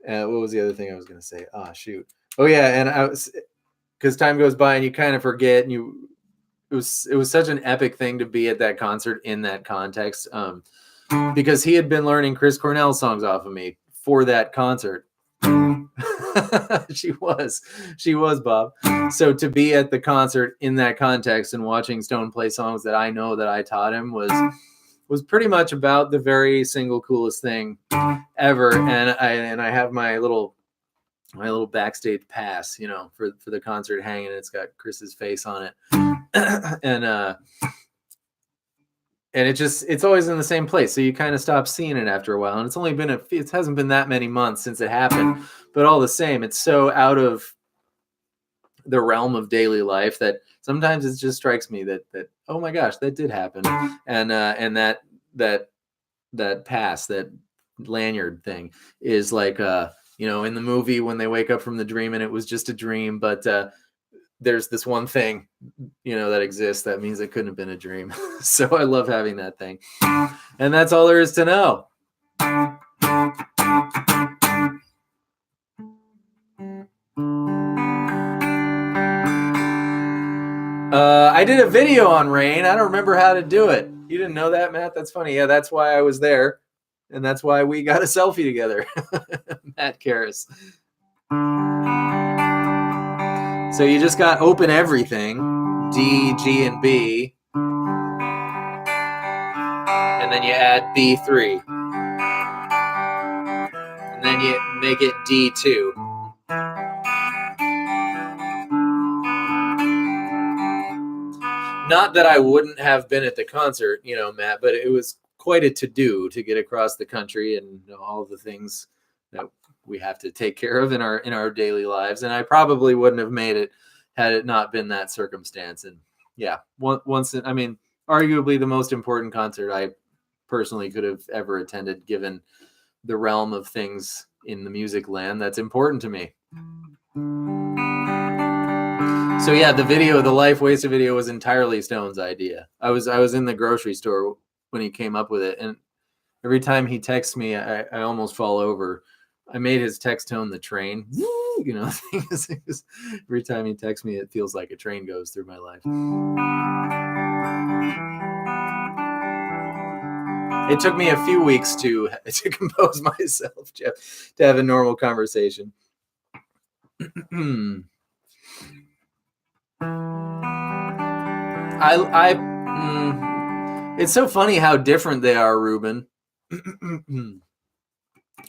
what was the other thing I was going to say? Oh shoot. Oh yeah, and I was, because time goes by and you kind of forget, and it was such an epic thing to be at that concert in that context, because he had been learning Chris Cornell songs off of me for that concert. She was Bob. So to be at the concert in that context and watching Stone play songs that I know that I taught him was pretty much about the very single coolest thing ever. And I have my little backstage pass, for the concert hanging. It's got Chris's face on it. And it's always in the same place, so you kind of stop seeing it after a while. And it's only been it hasn't been that many months since it happened, but all the same, it's so out of the realm of daily life that sometimes it just strikes me that oh my gosh, that did happen. And that pass, that lanyard thing, is like in the movie when they wake up from the dream and it was just a dream, but there's this one thing, that exists that means it couldn't have been a dream. So I love having that thing. And that's all there is to know. I did a video on rain. I don't remember how to do it. You didn't know that, Matt? That's funny. Yeah, that's why I was there. And that's why we got a selfie together. Matt Karras. So you just got open everything, D, G, and B. And then you add B3. And then you make it D2. Not that I wouldn't have been at the concert, Matt, but it was quite a to-do to get across the country and all the things that we have to take care of in our daily lives. And I probably wouldn't have made it had it not been that circumstance. And yeah, arguably the most important concert I personally could have ever attended, given the realm of things in the music land that's important to me. So yeah, the Life Wasted video was entirely Stone's idea. I was in the grocery store when he came up with it, and every time he texts me, I almost fall over. I made his text tone the train. You know, every time he texts me, it feels like a train goes through my life. It took me a few weeks to compose myself, Jeff, to have a normal conversation. It's so funny how different they are, Ruben.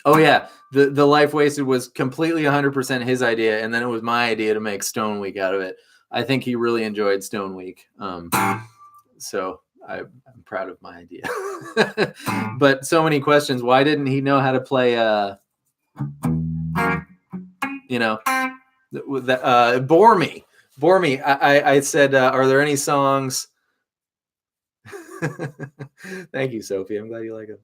Oh yeah, the Life Wasted was completely 100% his idea, and then it was my idea to make Stone Week out of it. I think he really enjoyed Stone Week, so I'm proud of my idea. But so many questions. Why didn't he know how to play? Bore me. I said, are there any songs? Thank you, Sophie. I'm glad you like them.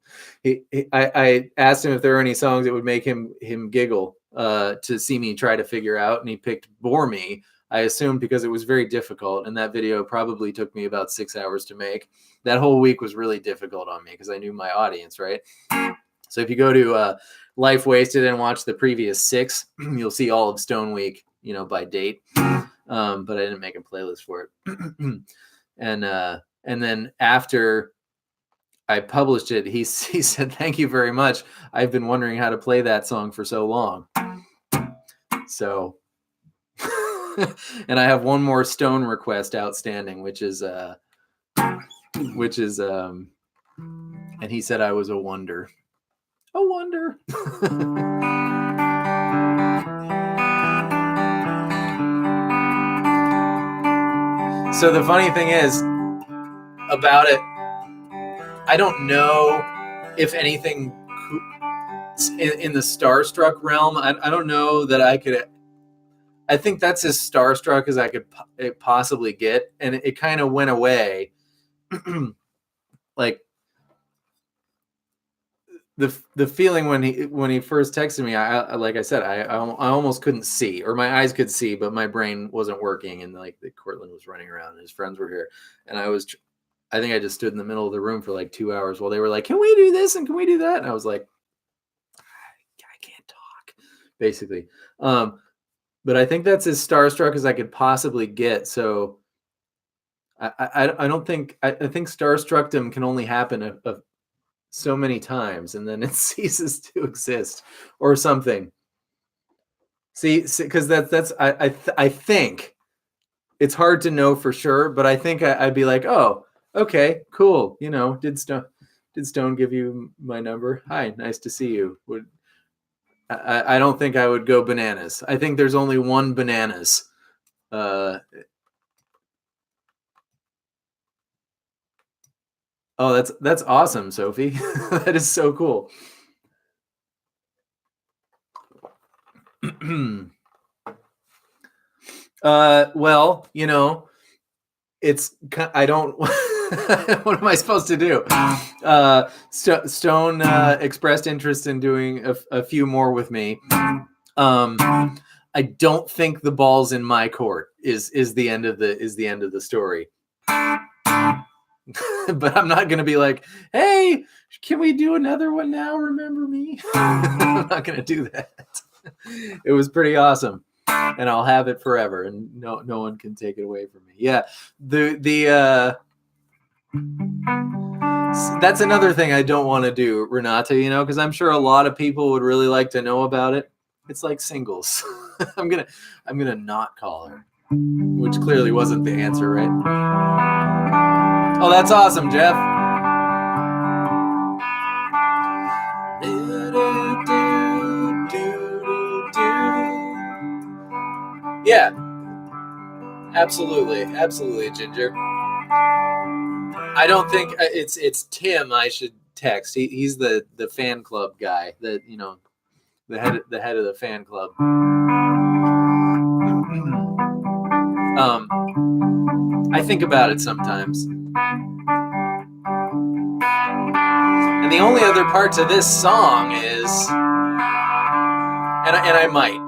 I asked him if there were any songs that would make him giggle to see me try to figure out, and he picked "Bore Me." I assumed because it was very difficult, and that video probably took me about 6 hours to make. That whole week was really difficult on me because I knew my audience, right? So if you go to Life Wasted and watch the previous 6, you'll see all of Stone Week, by date. But I didn't make a playlist for it. And then after I published it, he said, "Thank you very much. I've been wondering how to play that song for so long." So, and I have one more Stone request outstanding, which is, and he said I was a wonder. A wonder. So the funny thing is about it, I don't know if anything in the starstruck realm. I don't know that I could. I think that's as starstruck as I could possibly get, and it kind of went away. Like the feeling when he first texted me, I like I said, I almost couldn't see, or my eyes could see, but my brain wasn't working, and like Cortland was running around, and his friends were here, and I think I just stood in the middle of the room for like 2 hours while they were like, "Can we do this and can we do that?" And I was like, I can't talk, basically. But I think that's as starstruck as I could possibly get. So I don't think I think starstruckdom can only happen so many times, and then it ceases to exist or something. See, because that's I think it's hard to know for sure, but I think I'd be like, oh, okay, cool. Did Stone give you my number? Hi, nice to see you. I don't think I would go bananas. I think there's only one bananas. Oh, that's awesome, Sophie. That is so cool. Well, it's I don't. What am I supposed to do? Stone expressed interest in doing a few more with me. I don't think the ball's in my court. Is the end of the story. But I'm not going to be like, "Hey, can we do another one now? Remember me?" I'm not going to do that. It was pretty awesome, and I'll have it forever, and no one can take it away from me. Yeah, that's another thing I don't want to do, Renata. Because I'm sure a lot of people would really like to know about it. It's like singles. I'm gonna not call her, which clearly wasn't the answer, right? Oh, that's awesome, Jeff. Yeah, absolutely, Ginger. I don't think it's Tim. I should text. He's the fan club guy. The head of the fan club. I think about it sometimes. And the only other part to this song is, and I might.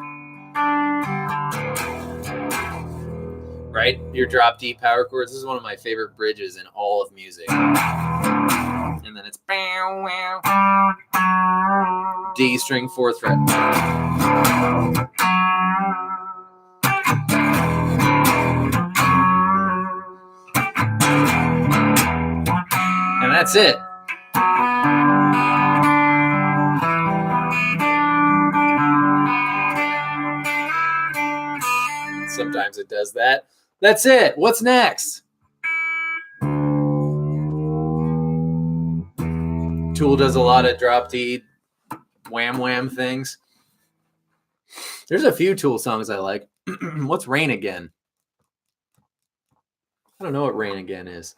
right? Your drop D power chords. This is one of my favorite bridges in all of music. And then it's D string, 4th fret. And that's it. Sometimes it does that. That's it. What's next? Tool does a lot of drop D, wham wham things. There's a few Tool songs I like. What's Rain Again? I don't know what Rain Again is.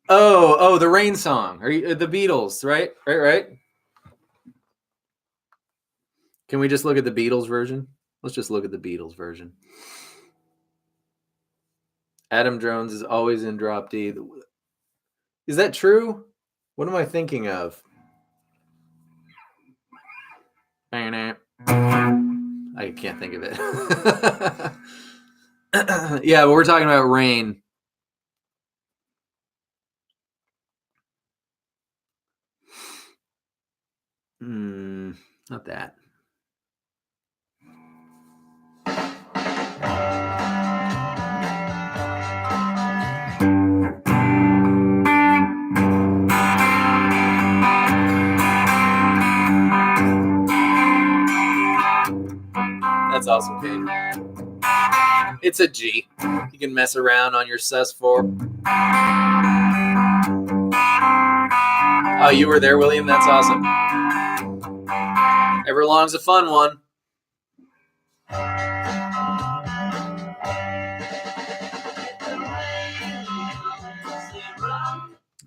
Oh, the Rain song. Are you the Beatles, right? Right. Can we just look at the Beatles version? Let's just look at the Beatles version. Adam Jones is always in drop D. Is that true? What am I thinking of? I can't think of it. Yeah, but we're talking about Rain. Not that. That's awesome, Kate. It's a G. You can mess around on your sus4. Oh, you were there, William? That's awesome. Everlong's a fun one.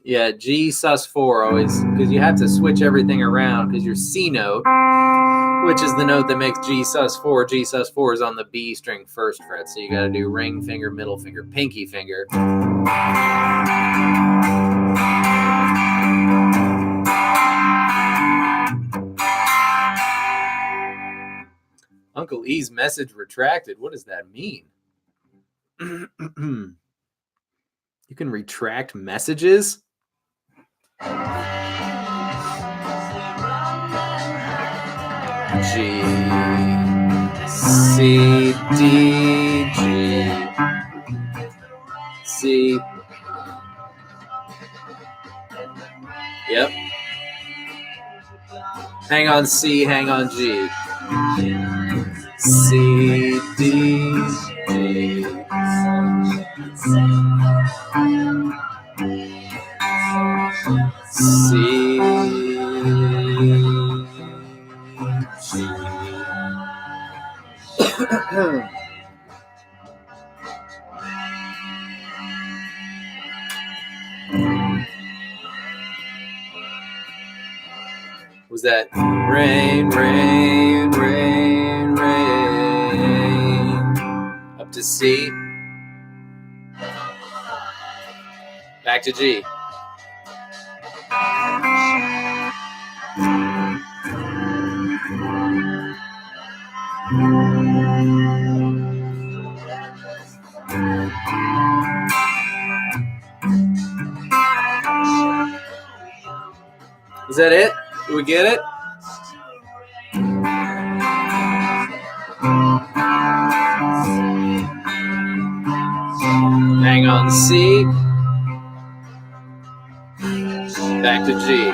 Yeah, G sus4 always, because you have to switch everything around because your C note, which is the note that makes G sus4. G sus4 is on the B string 1st fret, so you got to do ring finger, middle finger, pinky finger. Uncle E's message retracted. What does that mean? You can retract messages? G, C, D, G, C. Yep. Hang on C, hang on G. C, D, G. C, G. Was that rain, rain, rain, rain? Up to C. Back to G. Is that it? Do we get it? Hang on C. Back to G.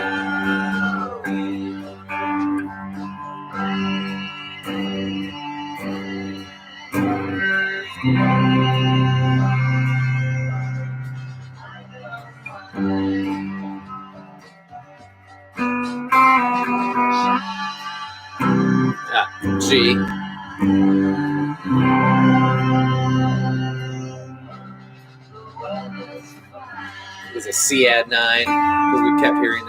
G. It was a C add 9 because we kept hearing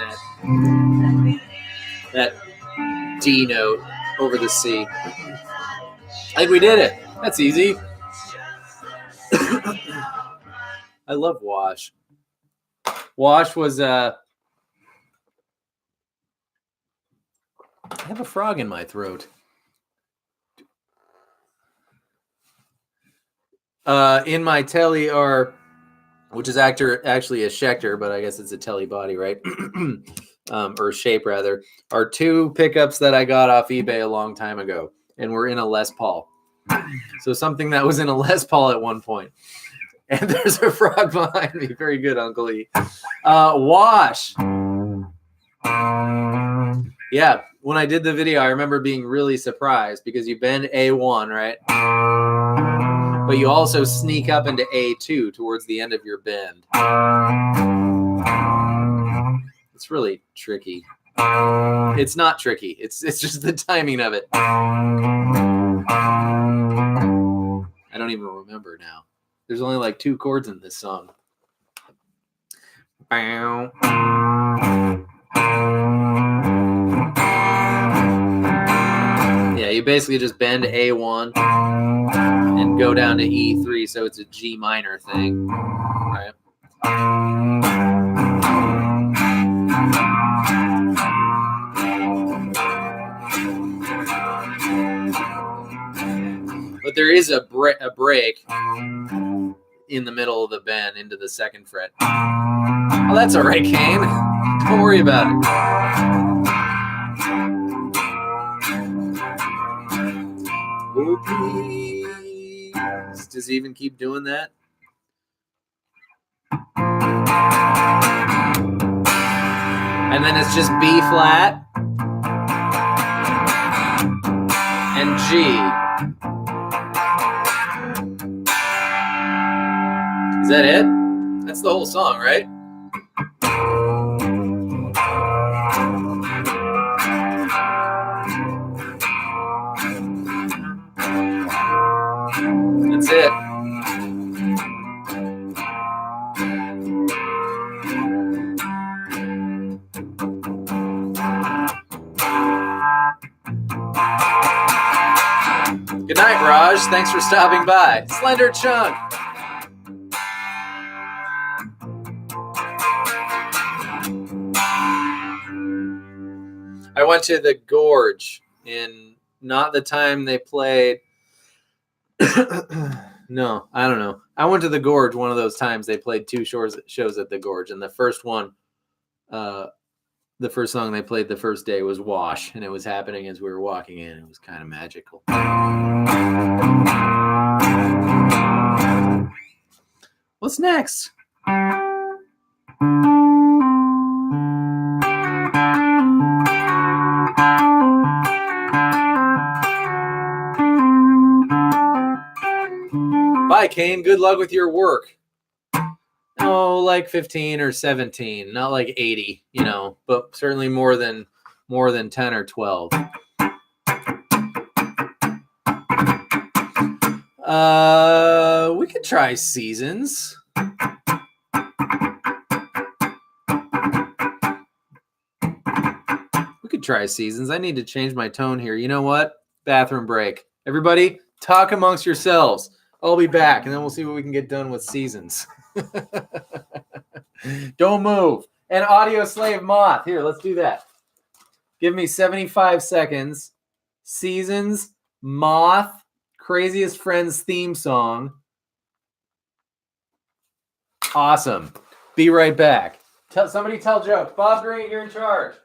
that D note over the C. I think we did it. That's easy. I love Wash. Wash was I have a frog in my throat. In my telly are, which is actually a Schecter, but I guess it's a telly body, right? Or shape rather, are two pickups that I got off eBay a long time ago, and were in a Les Paul. So something that was in a Les Paul at one point. And there's a frog behind me. Very good, Uncle E. Wash. Yeah, when I did the video, I remember being really surprised because you bend A1, right? But you also sneak up into A2 towards the end of your bend. It's really tricky. It's not tricky. It's just the timing of it. I don't even remember now. There's only like 2 chords in this song. Yeah, you basically just bend A1 and go down to E3, so it's a G minor thing, right? But there is a break in the middle of the bend into the 2nd fret. Oh, that's all right, Kane. Don't worry about it. Oh, please. Does he even keep doing that? And then it's just B flat and G. Is that it? That's the whole song, right? That's it. Good night, Raj. Thanks for stopping by. Slender Chunk. I went to the Gorge in not the time they played. No, I don't know. I went to the Gorge one of those times they played 2 shows at the Gorge, and the first one, the first song they played the first day was Wash, and it was happening as we were walking in. It was kind of magical. What's next? Bye, Kane. Good luck with your work. Oh, like 15 or 17, not like 80, but certainly more than 10 or 12. We could try Seasons. We could try Seasons. I need to change my tone here. You know what? Bathroom break. Everybody, talk amongst yourselves. I'll be back, and then we'll see what we can get done with Seasons. Don't move. And Audio Slave Moth. Here, let's do that. Give me 75 seconds. Seasons, Moth, Craziest Friends theme song. Awesome. Be right back. Somebody tell jokes. Bob Grant, you're in charge.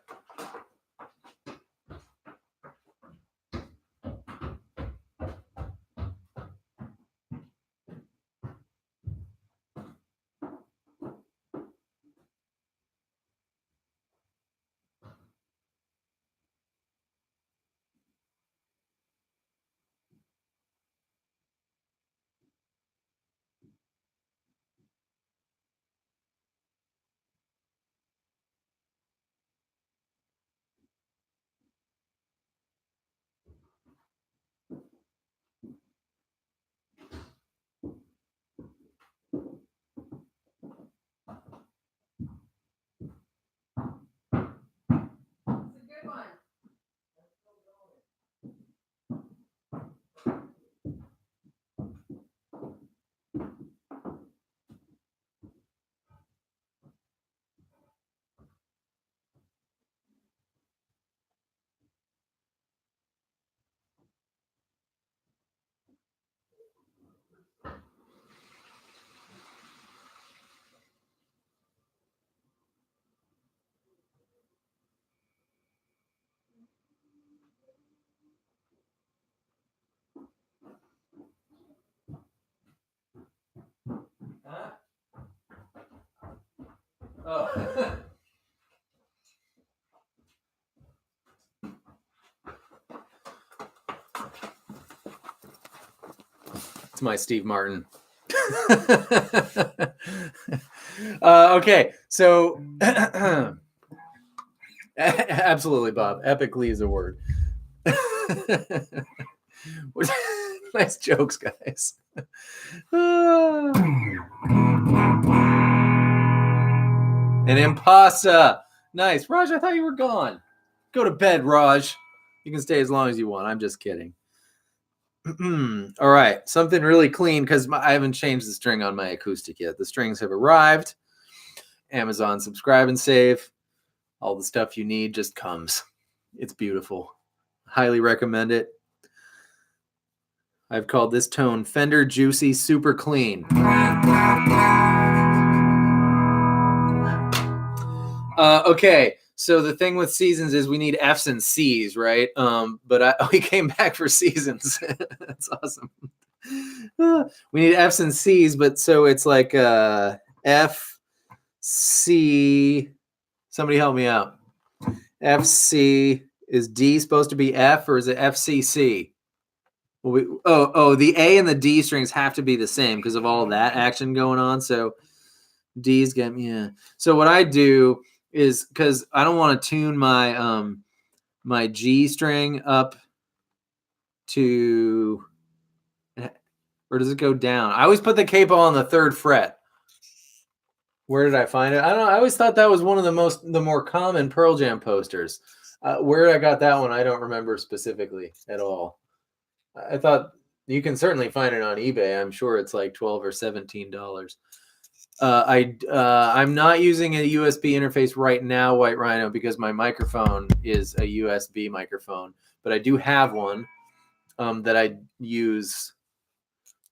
my Steve Martin. Okay, so absolutely, Bob. Epically is a word. Nice jokes, guys. An impasta. Nice. Raj, I thought you were gone. Go to bed, Raj. You can stay as long as you want. I'm just kidding. All right. Something really clean because I haven't changed the string on my acoustic yet. The strings have arrived. Amazon subscribe and save. All the stuff you need just comes. It's beautiful. Highly recommend it. I've called this tone Fender Juicy Super Clean. Okay, so the thing with seasons is we need F's and C's, right? But we came back for seasons. That's awesome. We need F's and C's, but so it's like F, C. Somebody help me out. F, C. Is D supposed to be F or is it FCC? Well, the A and the D strings have to be the same because of all that action going on. So D's get me. Yeah. So what I do is because I don't want to tune my my G string up to, or does it go down? I always put the capo on the 3rd fret. Where did I find it? I don't know. I always thought that was one of the more common Pearl Jam posters. Where I got that one, I don't remember specifically at all. I thought you can certainly find it on eBay. I'm sure it's like $12 or $17. I'm not using a USB interface right now, White Rhino, because my microphone is a USB microphone. But I do have one that I use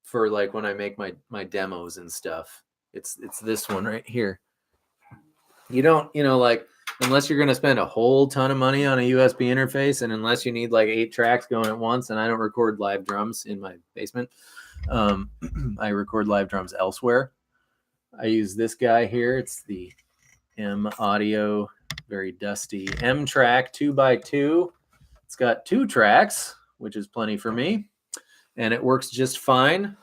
for like when I make my demos and stuff. It's this one right here. You don't, like, unless you're going to spend a whole ton of money on a USB interface, and unless you need like 8 tracks going at once, and I don't record live drums in my basement. I record live drums elsewhere. I use this guy here. It's the M Audio, very dusty M track 2x2. It's got 2 tracks, which is plenty for me, and it works just fine.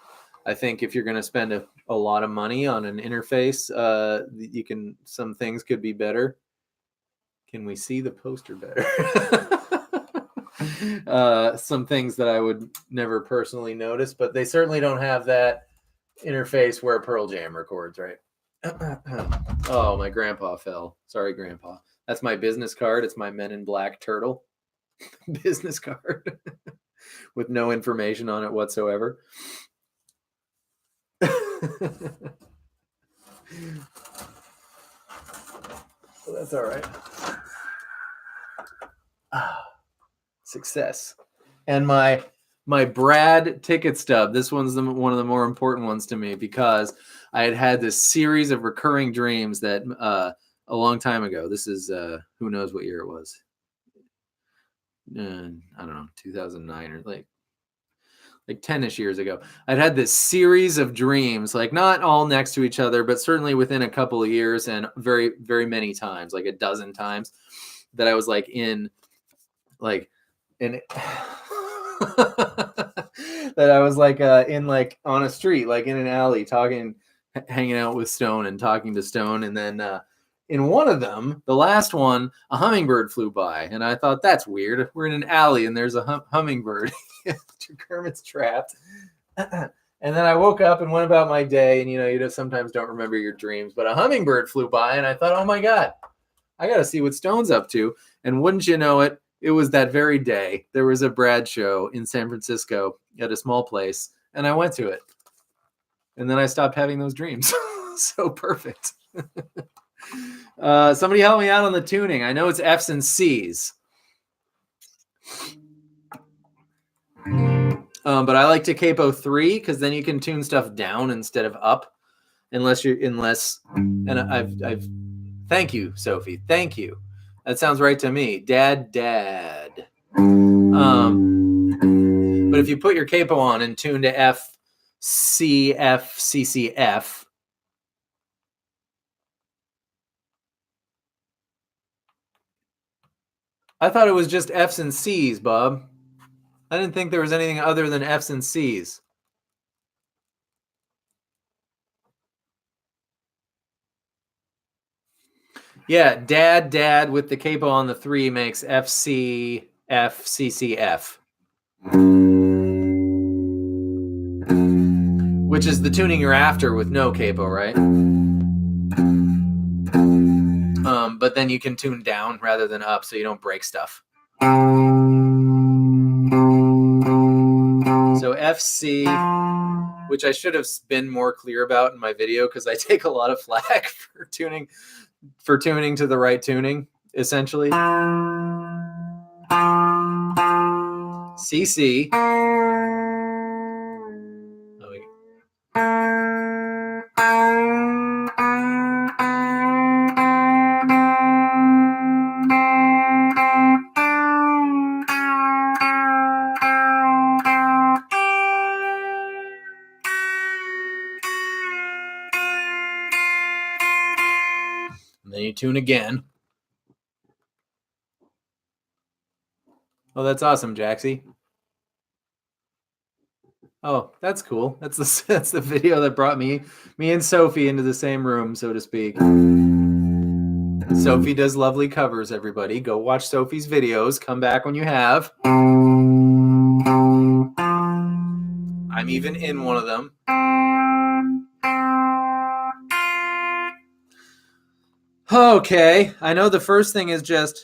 I think if you're going to spend a lot of money on an interface, some things could be better. Can we see the poster better? Some things that I would never personally notice, but they certainly don't have that interface where Pearl Jam records, right? Oh, my grandpa fell. Sorry, Grandpa. That's my business card. It's my Men in Black turtle business card with no information on it whatsoever. So that's all right. Success. And my Brad ticket stub. This one's one of the more important ones to me because I had this series of recurring dreams that a long time ago. This is who knows what year it was. I don't know, 2009 or like 10-ish years ago. I'd had this series of dreams, like not all next to each other, but certainly within a couple of years and very, very many times, like a dozen times that I was like in like in that I was like in like on a street, like in an alley talking, hanging out with Stone and talking to Stone. And then in one of them, the last one, a hummingbird flew by. And I thought, that's weird. We're in an alley and there's a hummingbird. Kermit's trapped. And then I woke up and went about my day. And, you just sometimes don't remember your dreams. But a hummingbird flew by and I thought, oh, my God, I got to see what Stone's up to. And wouldn't you know it, it was that very day. There was a Brad show in San Francisco at a small place. And I went to it. And then I stopped having those dreams. So perfect. Somebody help me out on the tuning. I know it's F's and C's. But I like to capo 3 because then you can tune stuff down instead of up. And I've thank you, Sophie. Thank you. That sounds right to me. Dad. But if you put your capo on and tune to F, C, F, C, C, F. I thought it was just F's and C's, Bob. I didn't think there was anything other than F's and C's. Yeah, dad with the capo on the 3 makes F, C, F, C, C, F. Which is the tuning you're after with no capo, right? But then you can tune down rather than up so you don't break stuff. So F, C, which I should have been more clear about in my video because I take a lot of flack for tuning to the right tuning, essentially. C, C. And then you tune again. Oh, that's awesome, Jaxie. Oh, that's cool. That's the video that brought me and Sophie into the same room, so to speak. Sophie does lovely covers, everybody. Go watch Sophie's videos. Come back when you have. I'm even in one of them. Okay, I know the first thing is just...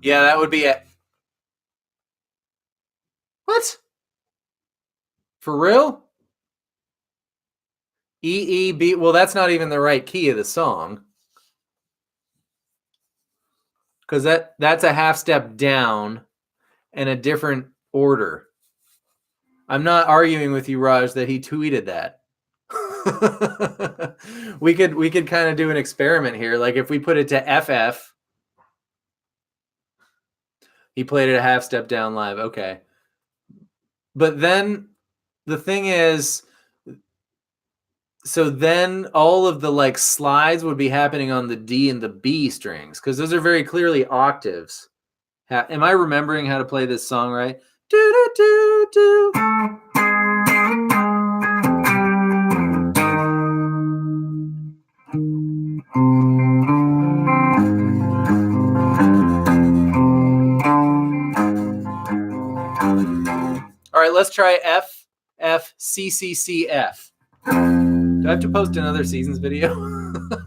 Yeah, that would be it. What? For real? E, E, B. Well, that's not even the right key of the song. Because that's a half step down and a different order. I'm not arguing with you, Raj, that he tweeted that. we could kind of do an experiment here. Like if we put it to FF, he played it a half step down live. Okay. But then the thing is, so then all of the like slides would be happening on the D and the B strings because those are very clearly octaves. Am I remembering how to play this song right? Do, do, do, do. All right, let's try F, F, C, C, C, F. Do I have to post another seasons video?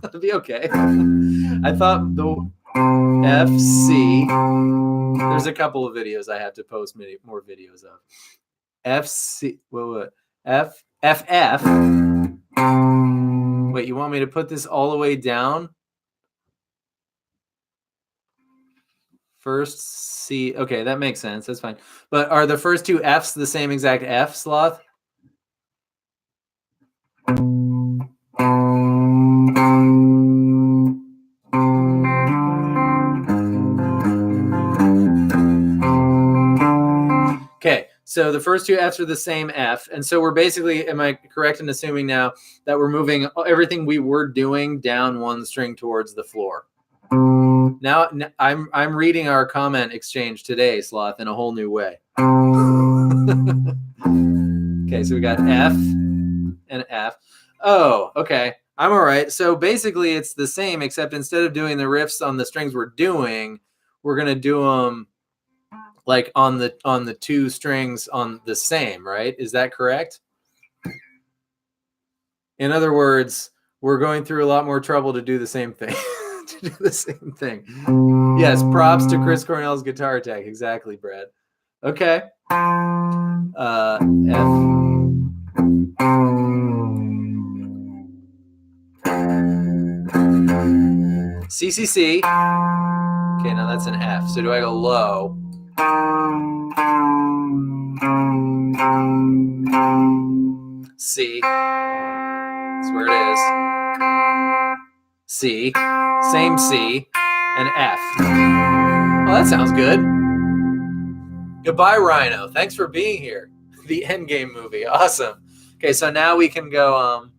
It'll be okay. I thought the F, C. There's a couple of videos I have to post more videos of. F, C. What? F, F, F. Wait, you want me to put this all the way down? First C. Okay, that makes sense. That's fine. But are the first two Fs the same exact F, Sloth? Okay, so the first two Fs are the same F. And so we're basically, am I correct in assuming now that we're moving everything we were doing down one string towards the floor? Now I'm reading our comment exchange today, Sloth, in a whole new way. Okay, so we got F and F. Oh, okay. I'm all right. So basically it's the same, except instead of doing the riffs on the strings we're doing, we're going to do them like on the two strings on the same, right? Is that correct? In other words, we're going through a lot more trouble to do the same thing. To do the same thing. Yes, props to Chris Cornell's guitar tech. Exactly, Brad. Okay. F. C, C, C. Okay, now that's an F. So do I go low? C. That's where it is. C. Same C. And F. Oh, that sounds good. Goodbye, Rhino. Thanks for being here. The Endgame movie. Awesome. Okay, so now we can go...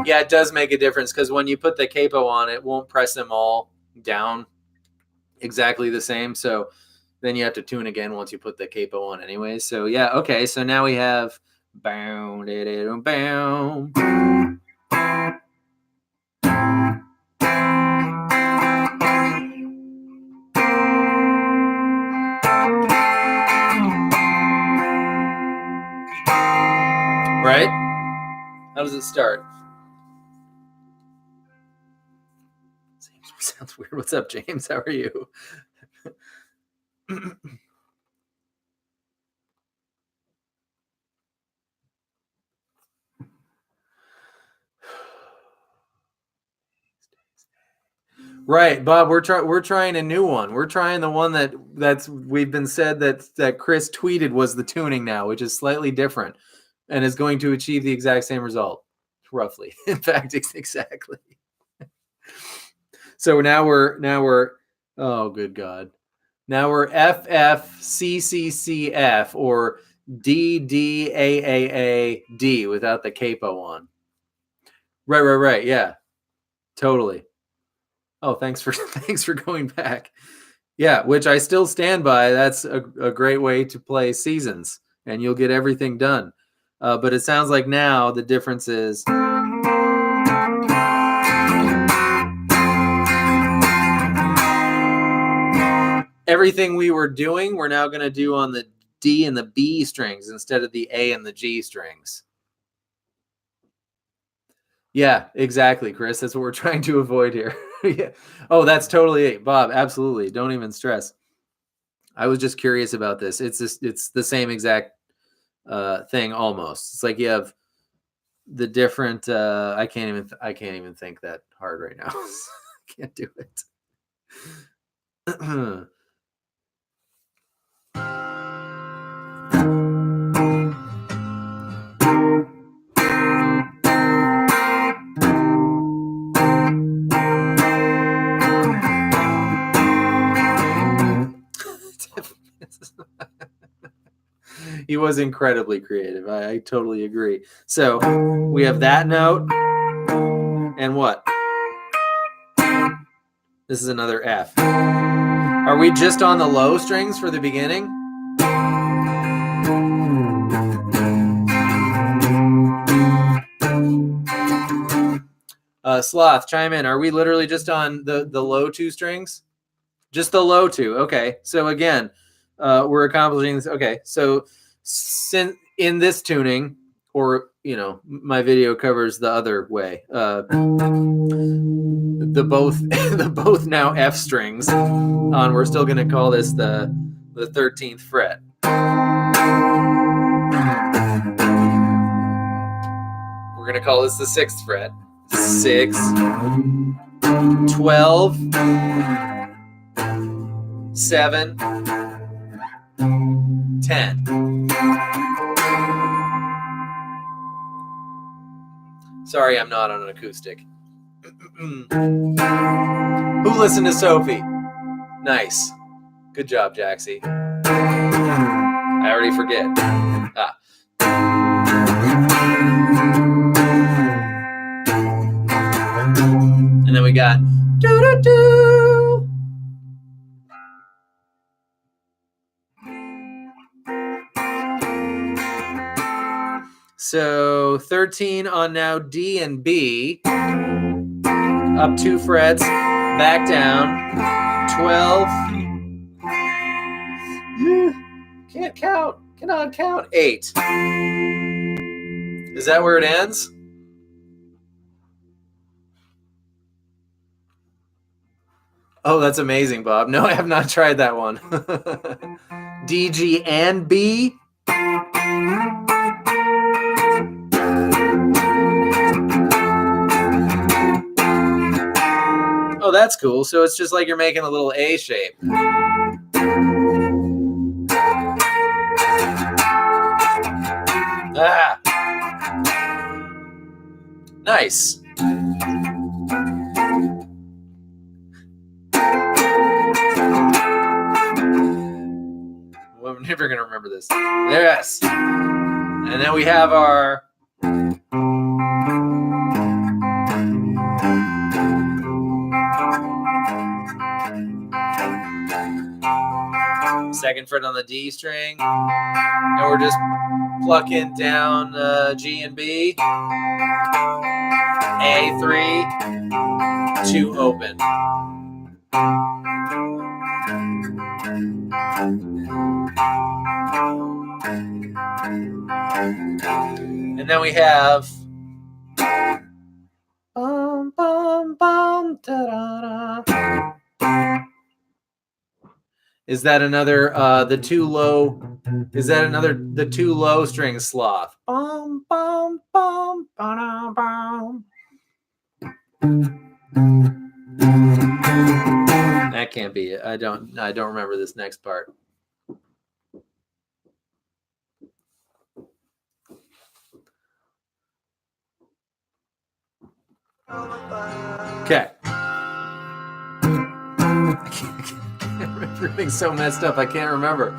Yeah, Yeah, it does make a difference because when you put the capo on, it won't press them all down exactly the same. So then you have to tune again once you put the capo on anyway. So yeah, okay. So now we have bow, bow. Right? How does it start? Sounds weird. What's up, James? How are you? Right, Bob. We're trying a new one. We're trying the one that's we've been said that Chris tweeted was the tuning now, which is slightly different, and is going to achieve the exact same result, roughly. In fact, exactly. So now we're oh good God, now we're FFCCCF or DDAAAD without the capo on. Right. Yeah, totally. Oh, thanks for going back. Yeah, which I still stand by. That's a great way to play seasons, and you'll get everything done. But it sounds like now the difference is everything we were doing, we're now going to do on the D and the B strings instead of the A and the G strings. Yeah, exactly, Chris. That's what we're trying to avoid here. Yeah. Oh, that's totally it, Bob. Absolutely. Don't even stress. I was just curious about this. It's the same exact thing almost. It's like you have the different. I can't even think that hard right now. Can't do it. He was incredibly creative. I totally agree. So we have that note and what? This is another F. Are we just on the low strings for the beginning? Sloth, chime in. Are we literally just on the low two strings? Just the low two. Okay. So again, we're accomplishing this. Okay. So in this tuning, or my video covers the other way. The both now F strings on. We're still going to call this the 13th fret. We're going to call this the 6th fret. 6, 12, 7, 10. Sorry, I'm not on an acoustic. Who listened to Sophie? Nice. Good job, Jaxie. I already forget. And then we got do-do-do. So 13 on now D and B. Up 2 frets, back down. 12. Can't count. Cannot count. 8. Is that where it ends? Oh, that's amazing, Bob. No, I have not tried that one. D, G, and B. Oh, that's cool. So it's just like you're making a little A shape. Ah. Nice. Well, I'm never going to remember this. Yes. And then we have our second fret on the D string, and we're just plucking down G and B, A3, 2 open. And then we have bum, bum, bum, da, da, da. Is that another the too low? Is that another the too low string sloth? Bum, bum, bum, ba, bum. That can't be it. I don't remember this next part. Okay. I can't remember. Everything's so messed up. I can't remember.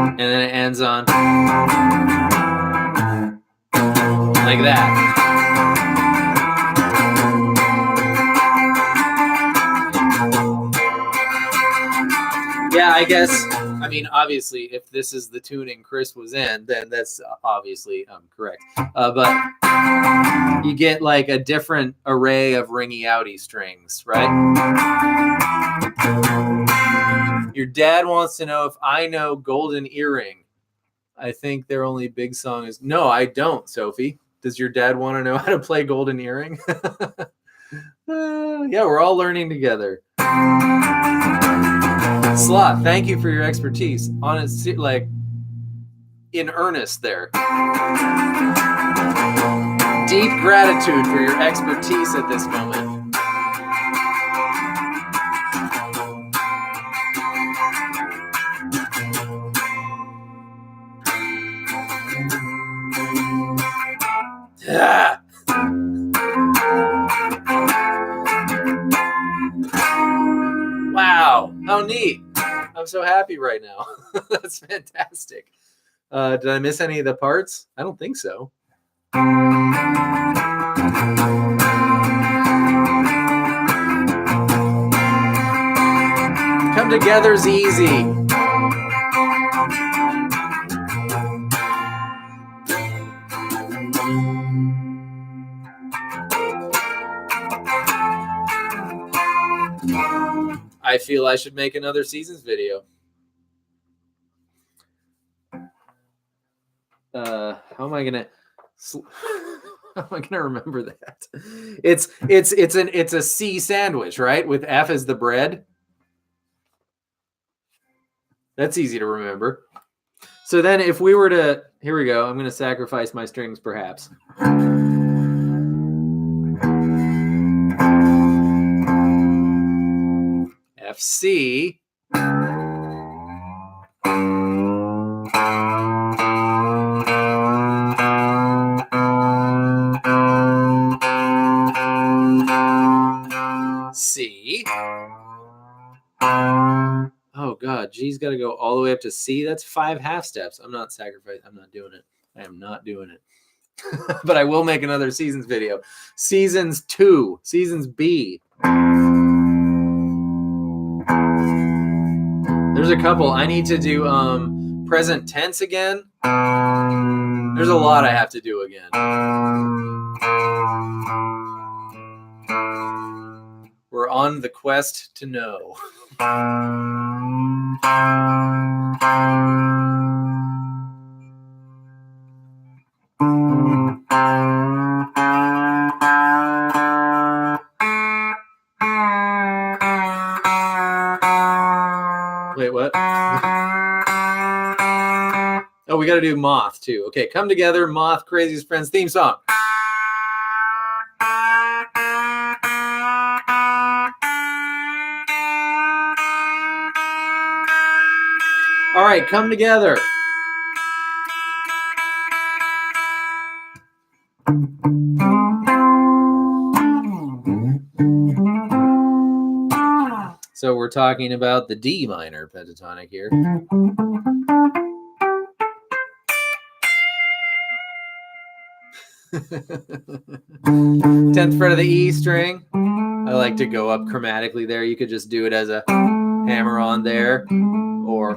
And then it ends on like that. Yeah, I guess. I mean, obviously, if this is the tuning Chris was in, then that's obviously correct. But you get like a different array of ringy outy strings, right? Your dad wants to know if I know Golden Earring. I think their only big song is... No, I don't, Sophie. Does your dad want to know how to play Golden Earring? Yeah, we're all learning together. Sloth, thank you for your expertise. Honest, like, in earnest there. Deep gratitude for your expertise at this moment. Ah. Wow, how neat. I'm so happy right now. That's fantastic. Did I miss any of the parts? I don't think so. Come together's easy. I feel I should make another seasons video. How am I gonna remember that? It's a C sandwich, right? With F as the bread. That's easy to remember. So then if we were to, here we go. I'm going to sacrifice my strings perhaps. F C. C. Oh God, G's got to go all the way up to C. That's 5 half steps. I'm not sacrificing. I'm not doing it. I am not doing it. But I will make another seasons video. Seasons 2, seasons B. There's a couple. I need to do present tense again. There's a lot I have to do again. We're on the quest to know. Wait, what? Oh, we got to do Moth too. Okay, Come Together, Moth, Craziest Friends theme song. All right, Come Together. So we're talking about the D minor pentatonic here. 10th fret of the E string. I like to go up chromatically there. You could just do it as a hammer on there, or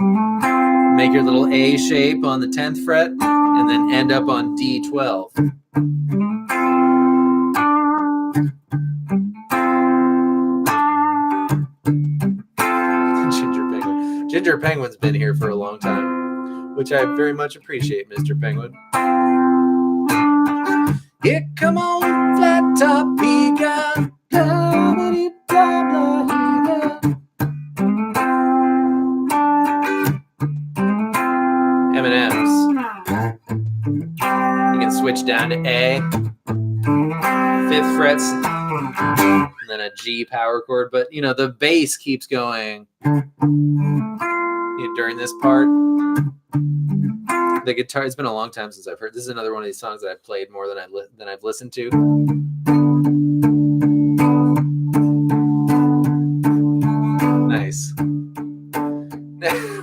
make your little A shape on the 10th fret and then end up on D12. Ginger Penguin's been here for a long time, which I very much appreciate, Mr. Penguin. Yeah, come on, flat top, he got M&M's. You can switch down to A, 5th frets, and then a G power chord, but you know, the bass keeps going during this part. The guitar, it's been a long time since I've heard. This is another one of these songs that I've played more than I've listened to. Nice.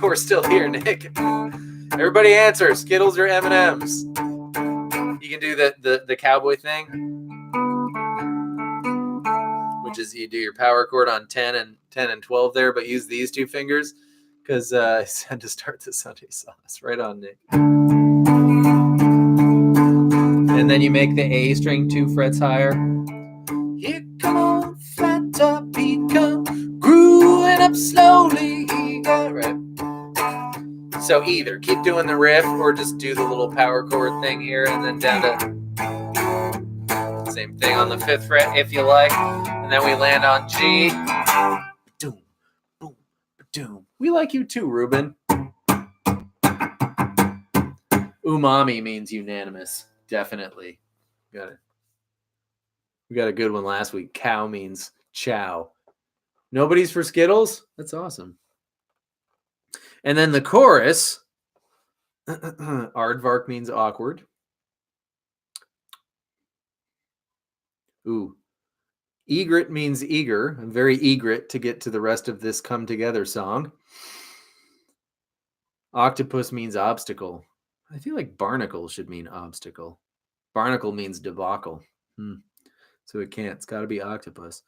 We're still here, Nick. Everybody answer, Skittles or M&M's? You can do the cowboy thing, which is you do your power chord on 10 and 12 there, but use these two fingers, because I had to start the Sunday sauce. Right on, Nick. And then you make the A string 2 frets higher. Here come on, flat top, he come growing up slowly. Right. So either keep doing the riff or just do the little power chord thing here and then down to same thing on the 5th fret if you like. And then we land on G. Boom, boom, boom. We like you too, Ruben. Umami means unanimous. Definitely. Got it. We got a good one last week. Cow means chow. Nobody's for Skittles? That's awesome. And then the chorus, aardvark means awkward. Ooh. Egret means eager. I'm very egret to get to the rest of this come together song. Octopus means obstacle. I feel like barnacle should mean obstacle. Barnacle means debacle. So it can't. It's got to be octopus.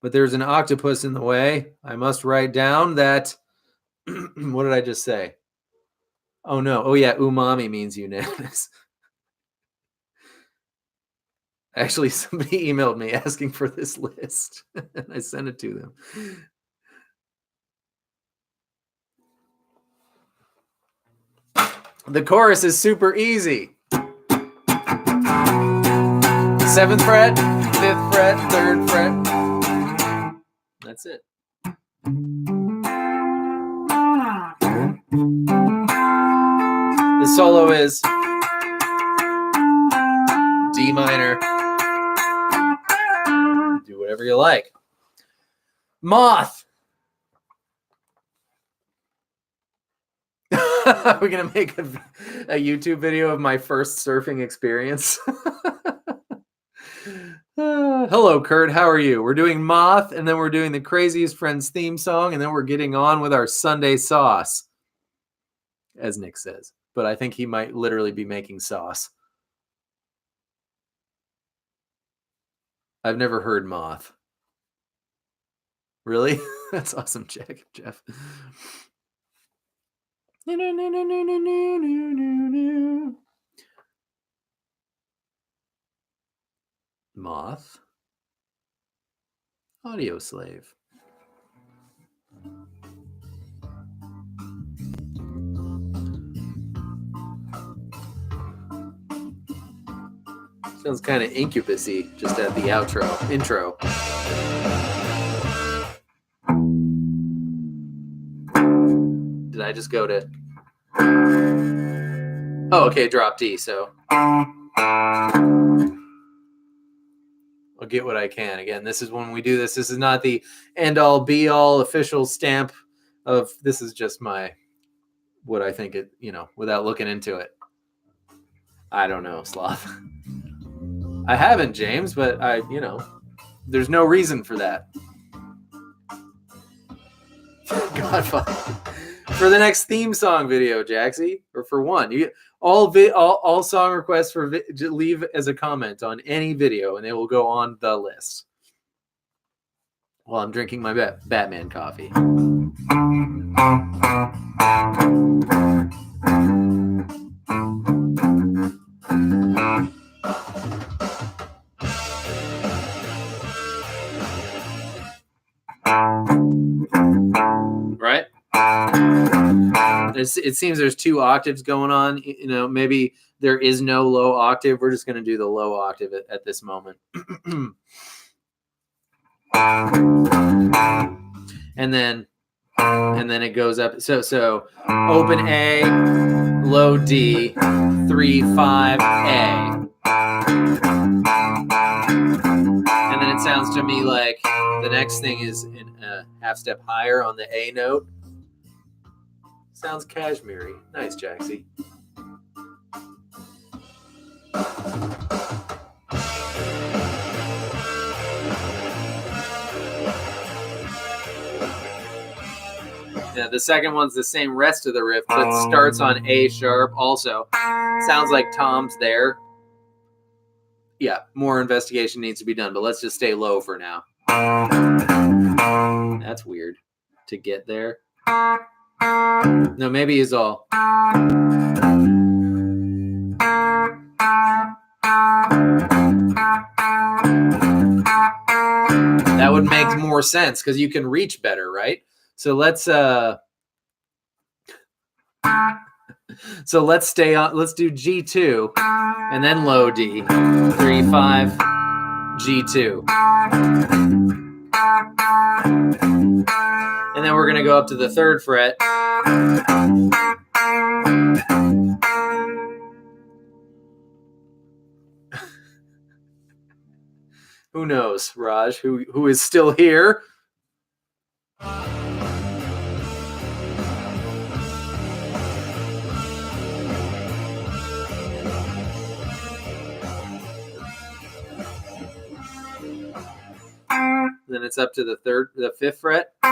But there's an octopus in the way. I must write down that. What did I just say? Oh, no. Oh, yeah. Umami means unanimous. Actually, somebody emailed me asking for this list, and I sent it to them. The chorus is super easy. 7th fret, 5th fret, 3rd fret. That's it. The solo is D minor. Do whatever you like. Moth. We're going to make a YouTube video of my first surfing experience. Hello, Kurt. How are you? We're doing Moth, and then we're doing the Craziest Friends theme song, and then we're getting on with our Sunday sauce, as Nick says. But I think he might literally be making sauce. I've never heard Moth. Really? That's awesome, Jeff. Moth. Audio Slave. Sounds kind of incubus-y just at the intro. Did I just go to... Oh, okay, drop D, so... I'll get what I can. Again, this is when we do this. This is not the end-all, be-all official stamp of... This is just what I think it, without looking into it. I don't know, Sloth. I haven't, James, but there's no reason for that. God, fuck. For the next theme song video, Jaxie, for one. All song requests leave as a comment on any video, and they will go on the list. While I'm drinking my Batman coffee. Right? It seems there's 2 octaves going on. You know, maybe there is no low octave. We're just going to do the low octave at this moment. and then it goes up. So open A, low D, 3, 5, A. And then it sounds to me like the next thing is in a half step higher on the A note. Sounds cashmere-y. Nice, Jaxie. Yeah, the second one's the same rest of the riff, but starts on A sharp also. Sounds like Tom's there. Yeah, more investigation needs to be done, but let's just stay low for now. That's weird to get there. No, maybe he's all. That would make more sense because you can reach better, right? So let's stay on. Let's do G2 and then low D. 3, 5, G2. And then we're going to go up to the 3rd fret. Who knows, Raj, who is still here? Then it's up to the 5th fret. It's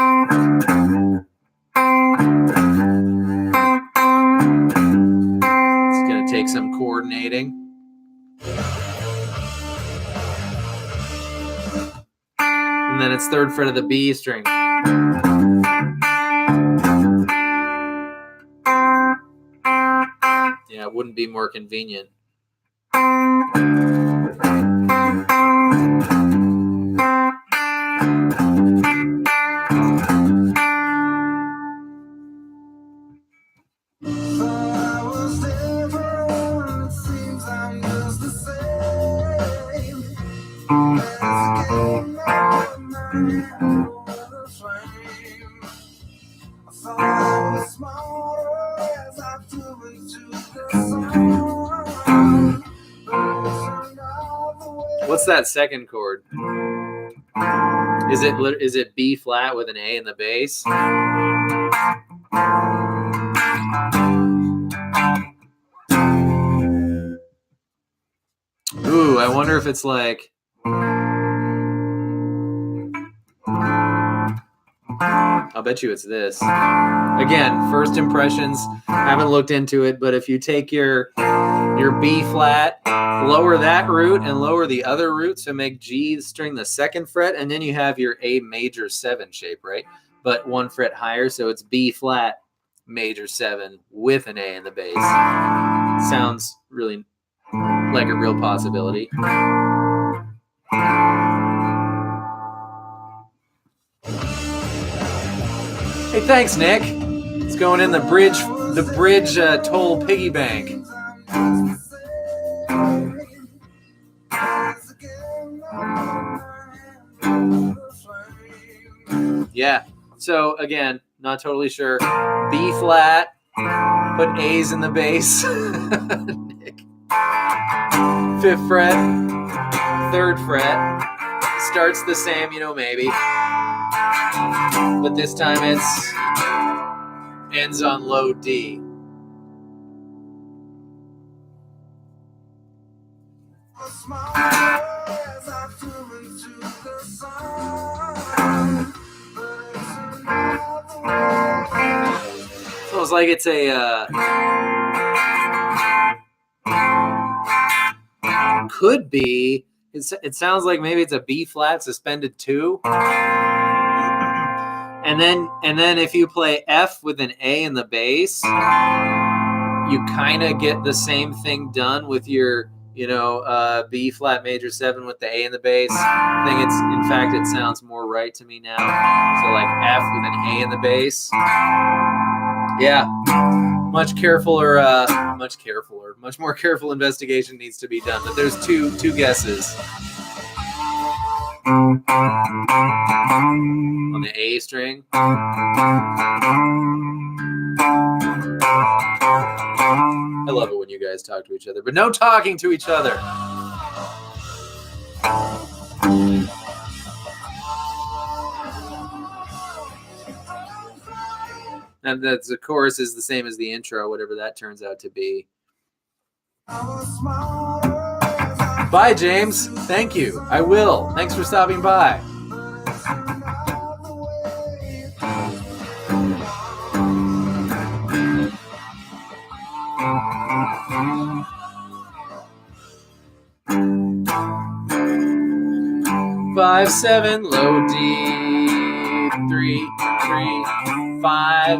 going to take some coordinating. And then it's 3rd fret of the B string. Yeah, it wouldn't be more convenient. What's that second chord? Is it B flat with an A in the bass? Ooh, I wonder if it's like. I'll bet you it's this. Again, first impressions, haven't looked into it, but if you take your B flat, lower that root and lower the other root, so make G string the 2nd fret, and then you have your A major 7 shape, right? But 1 fret higher, so it's B flat major 7 with an A in the bass. Sounds really like a real possibility. Hey, thanks, Nick. It's going in the bridge toll piggy bank. Yeah. So again, not totally sure. B flat. Put A's in the bass. Nick. 5th fret. 3rd fret. Starts the same, maybe. But this time it's ends on low D. So it's like it's a could be, it sounds like maybe it's a B flat suspended 2. And then if you play F with an A in the bass, you kind of get the same thing done with your, B flat major 7 with the A in the bass. I think in fact, it sounds more right to me now. So like F with an A in the bass. Yeah, much more careful investigation needs to be done. But there's two guesses. On the A string. I love it when you guys talk to each other, but no talking to each other. And the chorus is the same as the intro, whatever that turns out to be. Bye, James. Thank you. I will. Thanks for stopping by. Five, 7, low D, 3, 3, 5.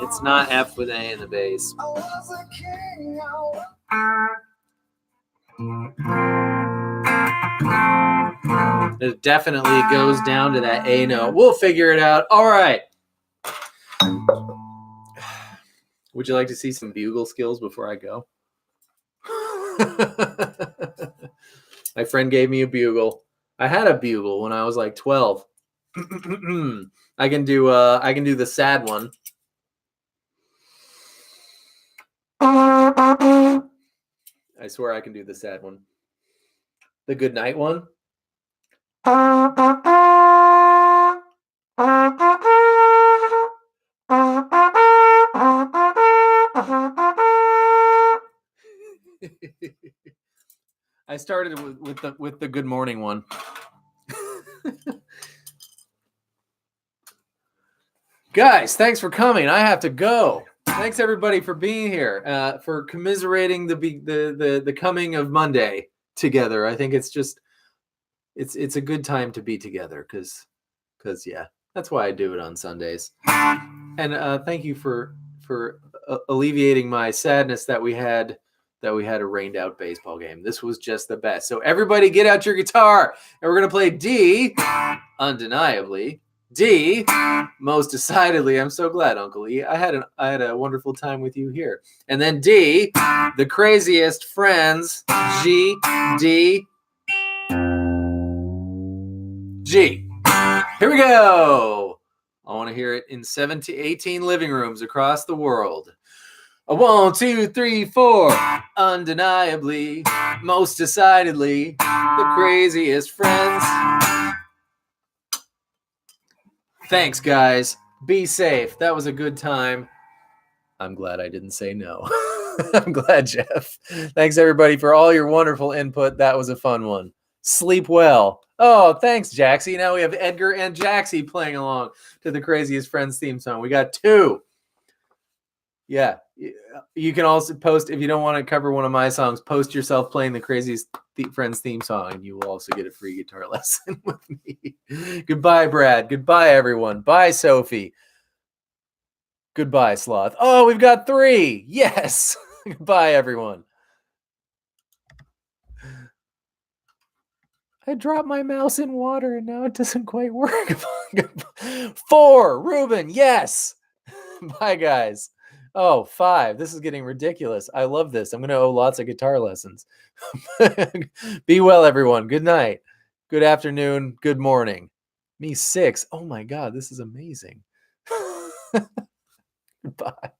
It's not F with A in the bass. It definitely goes down to that A note. We'll figure it out. All right. Would you like to see some bugle skills before I go? My friend gave me a bugle. I had a bugle when I was like 12. I can do the sad one. I swear I can do the sad one. The good night one. I started with the good morning one. Guys, thanks for coming. I have to go. Thanks everybody for being here, for commiserating the coming of Monday together. I think it's just it's a good time to be together because yeah, that's why I do it on Sundays. And thank you for alleviating my sadness that we had a rained out baseball game. This was just the best. So everybody get out your guitar and we're going to play D, undeniably. D, most decidedly. I'm so glad, Uncle E. I had a wonderful time with you here. And then D, the craziest friends. G, D, G. Here we go. I want to hear it in 18 living rooms across the world. 1, 2, 3, 4. Undeniably, most decidedly, the craziest friends. Thanks, guys. Be safe. That was a good time. I'm glad I didn't say no. I'm glad, Jeff. Thanks, everybody, for all your wonderful input. That was a fun one. Sleep well. Oh, thanks, Jaxie. Now we have Edgar and Jaxie playing along to the Craziest Friends theme song. We got 2. Yeah. You can also post, if you don't want to cover one of my songs, post yourself playing the Craziest Friends theme song, and you will also get a free guitar lesson with me. Goodbye, Brad. Goodbye, everyone. Bye, Sophie. Goodbye, Sloth. Oh, we've got 3. Yes. Goodbye, everyone. I dropped my mouse in water, and now it doesn't quite work. 4. Ruben. Yes. Bye, guys. Oh, 5. This is getting ridiculous. I love this. I'm going to owe lots of guitar lessons. Be well, everyone. Good night. Good afternoon. Good morning. Me 6. Oh, my God. This is amazing. Bye.